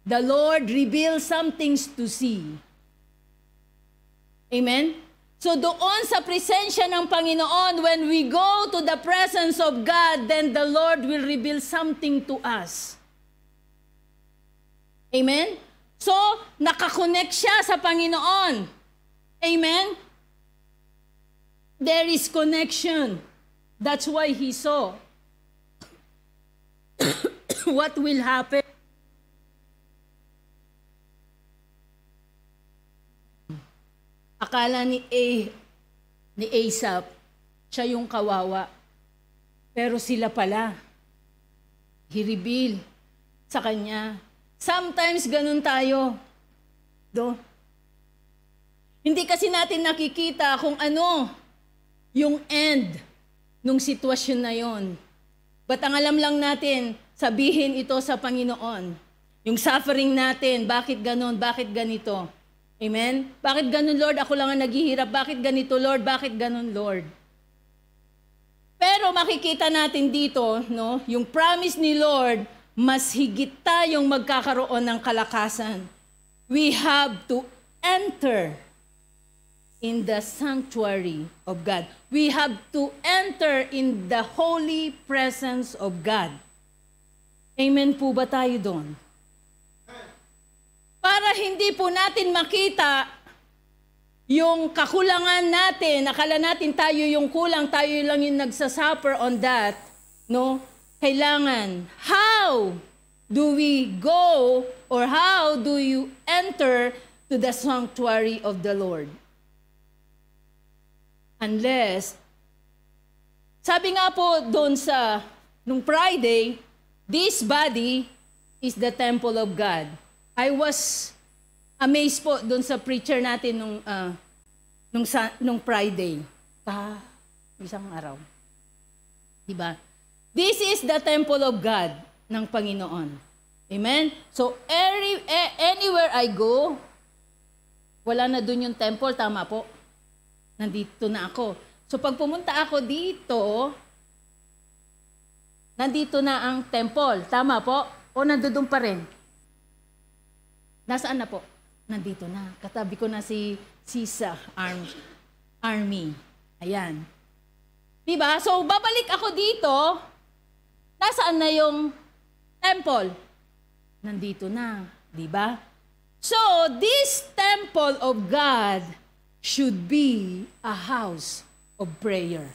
The Lord revealed some things to see. Amen? So doon sa presensya ng Panginoon, when we go to the presence of God, then the Lord will reveal something to us. Amen? So, nakakonect siya sa Panginoon. Amen? There is connection. That's why he saw what will happen. Akala ni Asaph, siya yung kawawa. Pero sila pala, He-reveal sa Kanya. Sometimes ganun tayo. Hindi kasi natin nakikita kung ano yung end nung sitwasyon na yon. But ang alam lang natin, sabihin ito sa Panginoon. Yung suffering natin, bakit ganun, bakit ganito? Amen? Bakit ganun, Lord? Ako lang ang naghihirap. Bakit ganito, Lord? Bakit ganun, Lord? Pero makikita natin dito, no, yung promise ni Lord, mas higit tayong magkakaroon ng kalakasan. We have to enter in the sanctuary of God. We have to enter in the holy presence of God. Amen po ba tayo doon? Para hindi po natin makita yung kakulangan natin, akala natin tayo yung kulang, tayo lang yung nagsasuffer on that, no? Kailangan, how do we go or how do you enter to the sanctuary of the Lord? Unless, sabi nga po doon nung Friday, this body is the temple of God. I was amazed po doon sa preacher natin nung Friday. Isang araw. Diba? This is the temple of God ng Panginoon. Amen? So, anywhere I go, wala na doon yung temple. Tama po. Nandito na ako. So, pag pumunta ako dito, nandito na ang temple. Tama po? O nandoon pa rin? Nasaan na po? Nandito na. Katabi ko na si Sisa Army. Ayan. Diba? So, babalik ako dito. Nasaan na yung temple? Nandito na. Diba? So, this temple of God should be a house of prayer.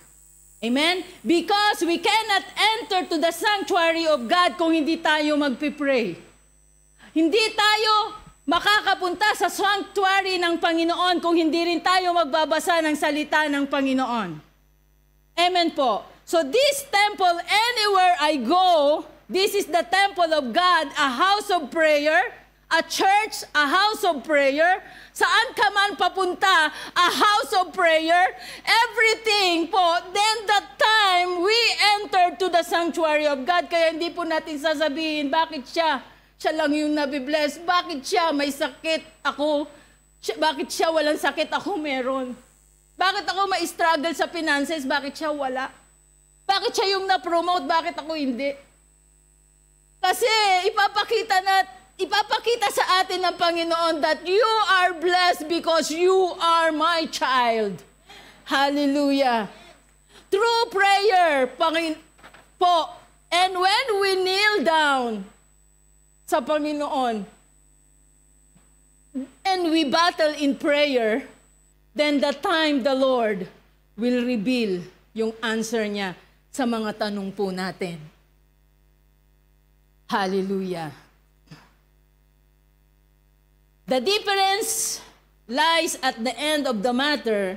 Amen? Because we cannot enter to the sanctuary of God kung hindi tayo magpipray. Hindi tayo makakapunta sa sanctuary ng Panginoon kung hindi rin tayo magbabasa ng salita ng Panginoon. Amen po. So this temple, anywhere I go, this is the temple of God, a house of prayer, a church, a house of prayer. Saan ka man papunta, a house of prayer. Everything po, then the time we enter to the sanctuary of God, kaya hindi po natin sasabihin, bakit siya lang yung nabibless, bakit siya may sakit, ako, bakit siya walang sakit, ako meron. Bakit ako may struggle sa finances, bakit siya wala. Bakit siya yung na-promote, bakit ako hindi. Kasi ipapakita sa atin ng Panginoon that you are blessed because you are my child. Hallelujah. Through prayer, po, and when we kneel down sa Panginoon, and we battle in prayer, then the time the Lord will reveal yung answer niya sa mga tanong po natin. Hallelujah. The difference lies at the end of the matter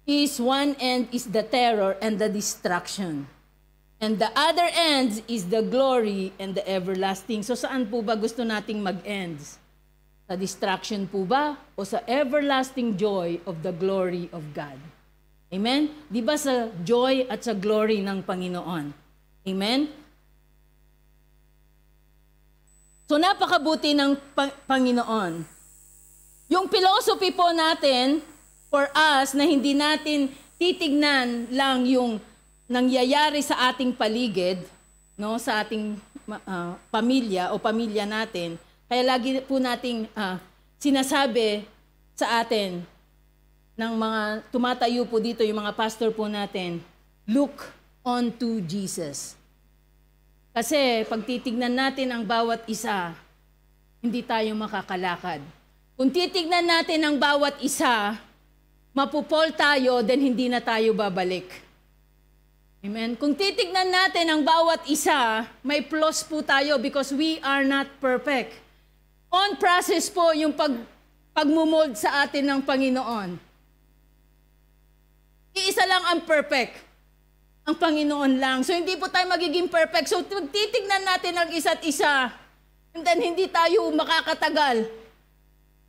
is one end is the terror and the destruction. And the other end is the glory and the everlasting. So saan po ba gusto nating mag-end? Sa destruction po ba? O sa everlasting joy of the glory of God? Amen? Di ba sa joy at sa glory ng Panginoon? Amen? So napakabuti ng Panginoon. Yung philosophy po natin, for us, na hindi natin titignan lang yung nangyayari sa ating paligid, no, sa ating pamilya o pamilya natin. Kaya lagi po nating sinasabi sa atin ng mga tumatayo po dito, yung mga pastor po natin, look unto Jesus. Kasi pag titignan natin ang bawat isa, hindi tayo makakalakad. Kung titignan natin ang bawat isa, mapupol tayo, then hindi na tayo babalik. Amen? Kung titignan natin ang bawat isa, may flaws po tayo because we are not perfect. On process po yung pagmumold sa atin ng Panginoon. Iisa lang ang perfect. ang Panginoon lang. So hindi po tayo magiging perfect. So titignan natin ang isa't isa. And then hindi tayo makakatagal.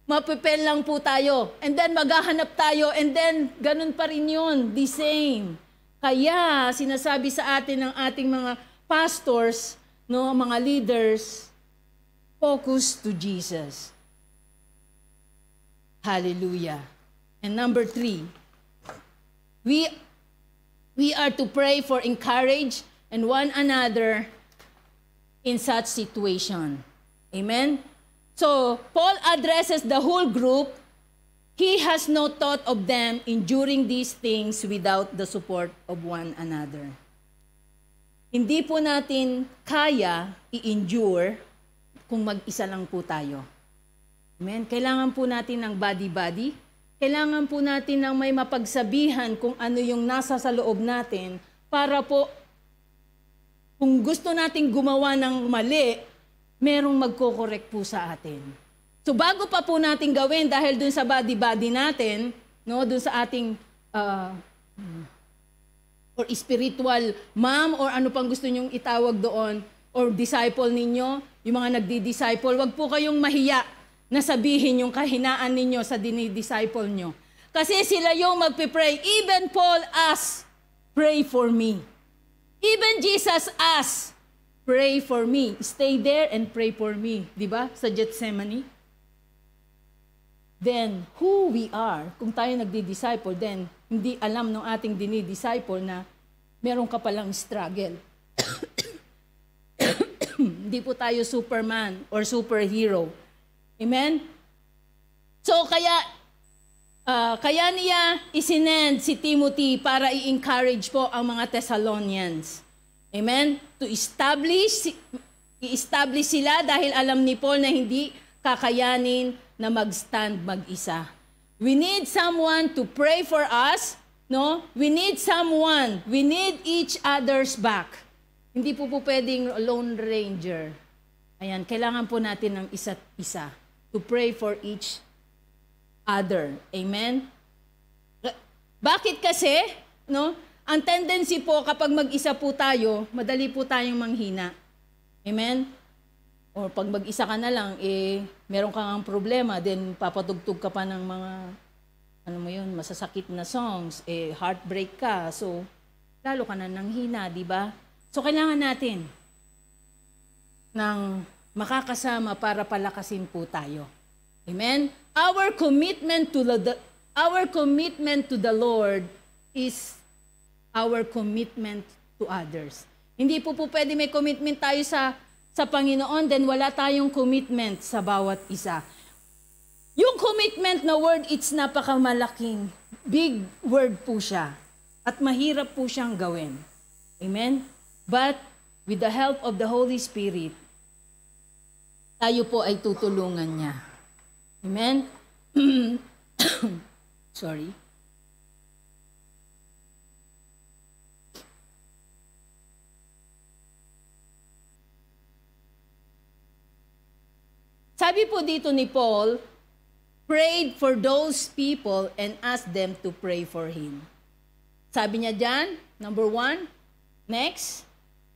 Mapipel lang po tayo. And then maghahanap tayo. And then ganun pa rin yun. The same. Kaya sinasabi sa atin ng ating mga pastors, no, mga leaders, focus to Jesus. Hallelujah. And number 3, we are to pray for encourage and one another in such situation. Amen? So, Paul addresses the whole group. He has no thought of them enduring these things without the support of one another. Hindi po natin kaya i-endure kung mag-isa lang po tayo. Amen? Kailangan po natin ng body-body. Kailangan po natin ng may mapagsabihan kung ano yung nasa sa loob natin para po kung gusto nating gumawa ng mali, merong magko-correct po sa atin. So bago pa po natin gawin dahil dun sa body-body natin, no, dun sa ating or spiritual mom or ano pang gusto nyong itawag doon or disciple ninyo, yung mga nagdi-disciple, wag po kayong mahiya na sabihin yung kahinaan ninyo sa dinidisciple nyo. Kasi sila yung magpipray. Even Paul asked, pray for me. Even Jesus asked, pray for me. Stay there and pray for me. Diba? Sa Gethsemane. Then, who we are, kung tayo nagdi-disciple, then hindi alam ng ating dinidisciple na meron ka palang struggle. Hindi po tayo Superman or superhero. Amen? So, kaya niya isinend si Timothy para i-encourage po ang mga Thessalonians. Amen? To i-establish sila dahil alam ni Paul na hindi kakayanin na mag-stand mag-isa. We need someone to pray for us, no? We need someone. We need each other's back. Hindi po pwedeng lone ranger. Ayan, kailangan po natin ng isa't isa to pray for each other. Amen? Bakit kasi, no? Ang tendency po kapag mag-isa po tayo, madali po tayong manghina. Amen? O pag mag-isa ka na lang, meron kang problema, then papatugtog ka pa ng mga, ano mo yun, masasakit na songs, heartbreak ka, so lalo ka na nanghina, di ba? So kailangan natin ng makakasama para palakasin po tayo. Amen? Our commitment to the Lord is our commitment to others. Hindi po pwede may commitment tayo sa Panginoon, then wala tayong commitment sa bawat isa. Yung commitment na word, it's napakamalaking, big word po siya. At mahirap po siyang gawin. Amen? But with the help of the Holy Spirit, tayo po ay tutulungan niya. Amen? Sorry. Sabi po dito ni Paul, prayed for those people and asked them to pray for him. Sabi niya dyan, number 1, next,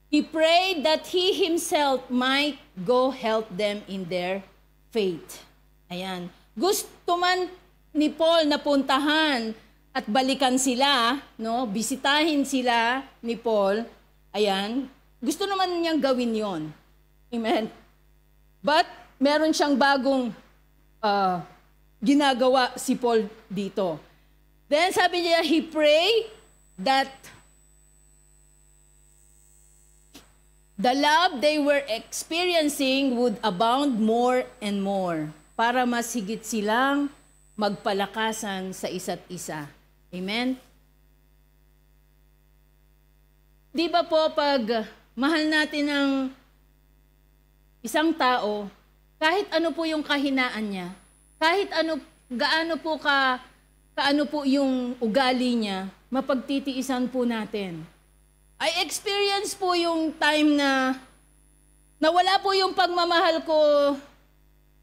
he prayed that he himself might go help them in their faith. Ayan. Gusto man ni Paul na puntahan at balikan sila, no? Bisitahin sila ni Paul. Ayan. Gusto naman niyang gawin yon. Amen. But meron siyang bagong ginagawa si Paul dito. Then sabi niya, he prayed that the love they were experiencing would abound more and more para mas higit silang magpalakasan sa isa't isa. Amen? Di ba po pag mahal natin ng isang tao, kahit ano po yung kahinaan niya, kahit ano, gaano po yung ugali niya, mapagtitiisan po natin. I experience po yung time na wala po yung pagmamahal ko,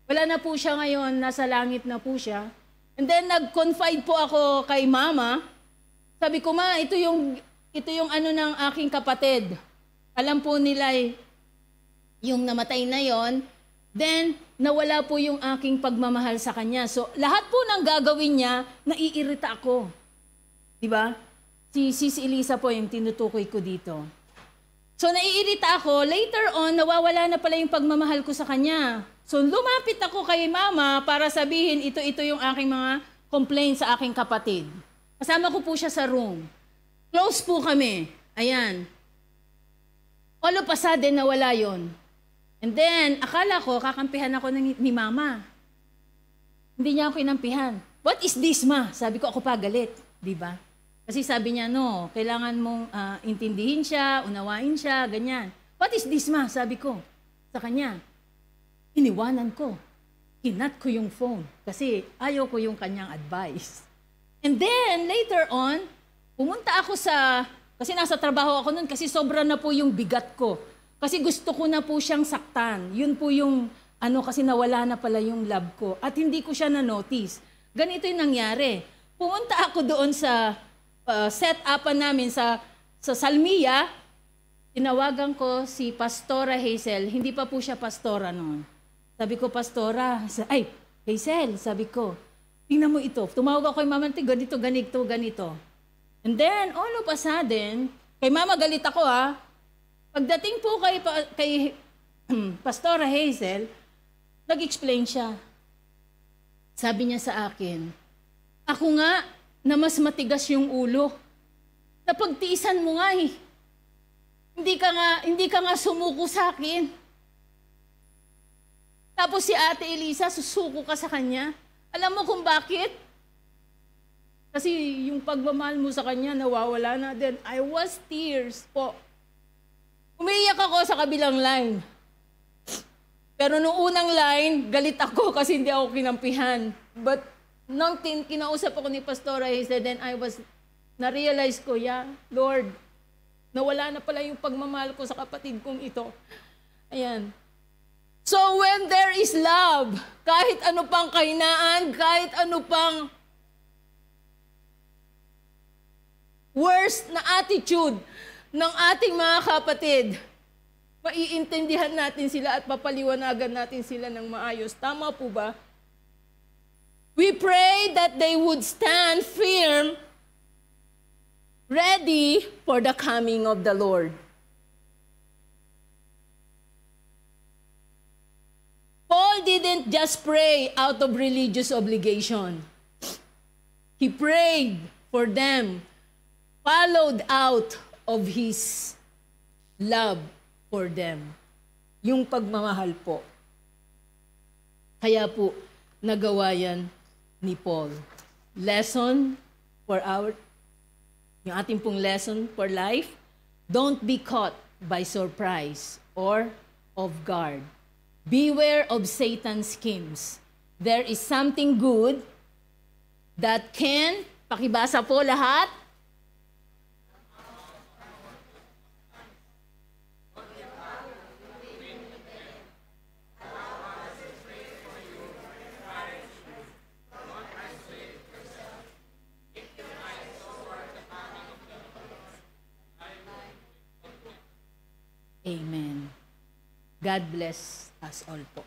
wala na po siya ngayon, nasa langit na po siya. And then nag-confide po ako kay mama. Sabi ko, ma, ito ito yung ano ng aking kapatid. Alam po nila yung namatay na yon, then nawala po yung aking pagmamahal sa kanya. So lahat po ng gagawin niya, naiirita ako. Di ba? Si Elisa po yung tinutukoy ko dito. So naiirita ako, later on, nawawala na pala yung pagmamahal ko sa kanya. So lumapit ako kay mama para sabihin, ito yung aking mga complaints sa aking kapatid. Kasama ko po siya sa room. Close po kami. Ayan. All of a sudden, nawala yon. And then, akala ko, kakampihan ako ni mama. Hindi niya ako kinampihan. What is this, ma? Sabi ko, ako pa galit. Diba? Kasi sabi niya, no, kailangan mong intindihin siya, unawain siya, ganyan. What is this, ma? Sabi ko sa kanya. Iniwanan ko. Kinat ko yung phone. Kasi ayaw ko yung kanyang advice. And then, later on, pumunta ako kasi nasa trabaho ako nun, kasi sobra na po yung bigat ko. Kasi gusto ko na po siyang saktan. Yun po yung, kasi nawala na pala yung love ko. At hindi ko siya na-notice. Ganito yung nangyari. Pumunta ako doon sa set-upan namin sa Salmia. Tinawagan ko si Pastora Hazel. Hindi pa po siya pastora noon. Sabi ko, Pastora, Hazel, sabi ko, tingnan mo ito. Tumawag ako kay Mama, ganito. And then, all of a sudden, kay Mama galit ako Pagdating po kay Pastora Hazel, nag-explain siya. Sabi niya sa akin, ako nga na mas matigas yung ulo. Napagtiisan mo nga Hindi ka nga sumuko sa akin. Tapos si Ate Elisa, susuko ka sa kanya. Alam mo kung bakit? Kasi yung pagmamahal mo sa kanya, nawawala na din. I was tears po. Umiiyak ako sa kabilang line. Pero nung unang line, galit ako kasi hindi ako kinampihan. But nung kinausap ako ni Pastora Hazel, then na-realize ko, Lord, nawala na pala yung pagmamahal ko sa kapatid kong ito. Ayan. So when there is love, kahit ano pang kahinaan, kahit ano pang worst na attitude ng ating mga kapatid, maiintindihan natin sila at papaliwanagan natin sila ng maayos. Tama po ba? We pray that they would stand firm, ready for the coming of the Lord. Paul didn't just pray out of religious obligation. He prayed for them, followed out of his love for them. Yung pagmamahal po. Kaya po, nagawa yan ni Paul. Lesson for yung ating pong lesson for life, don't be caught by surprise or off guard. Beware of Satan's schemes. There is something good that can, pakibasa po lahat, Amen. God bless us all po.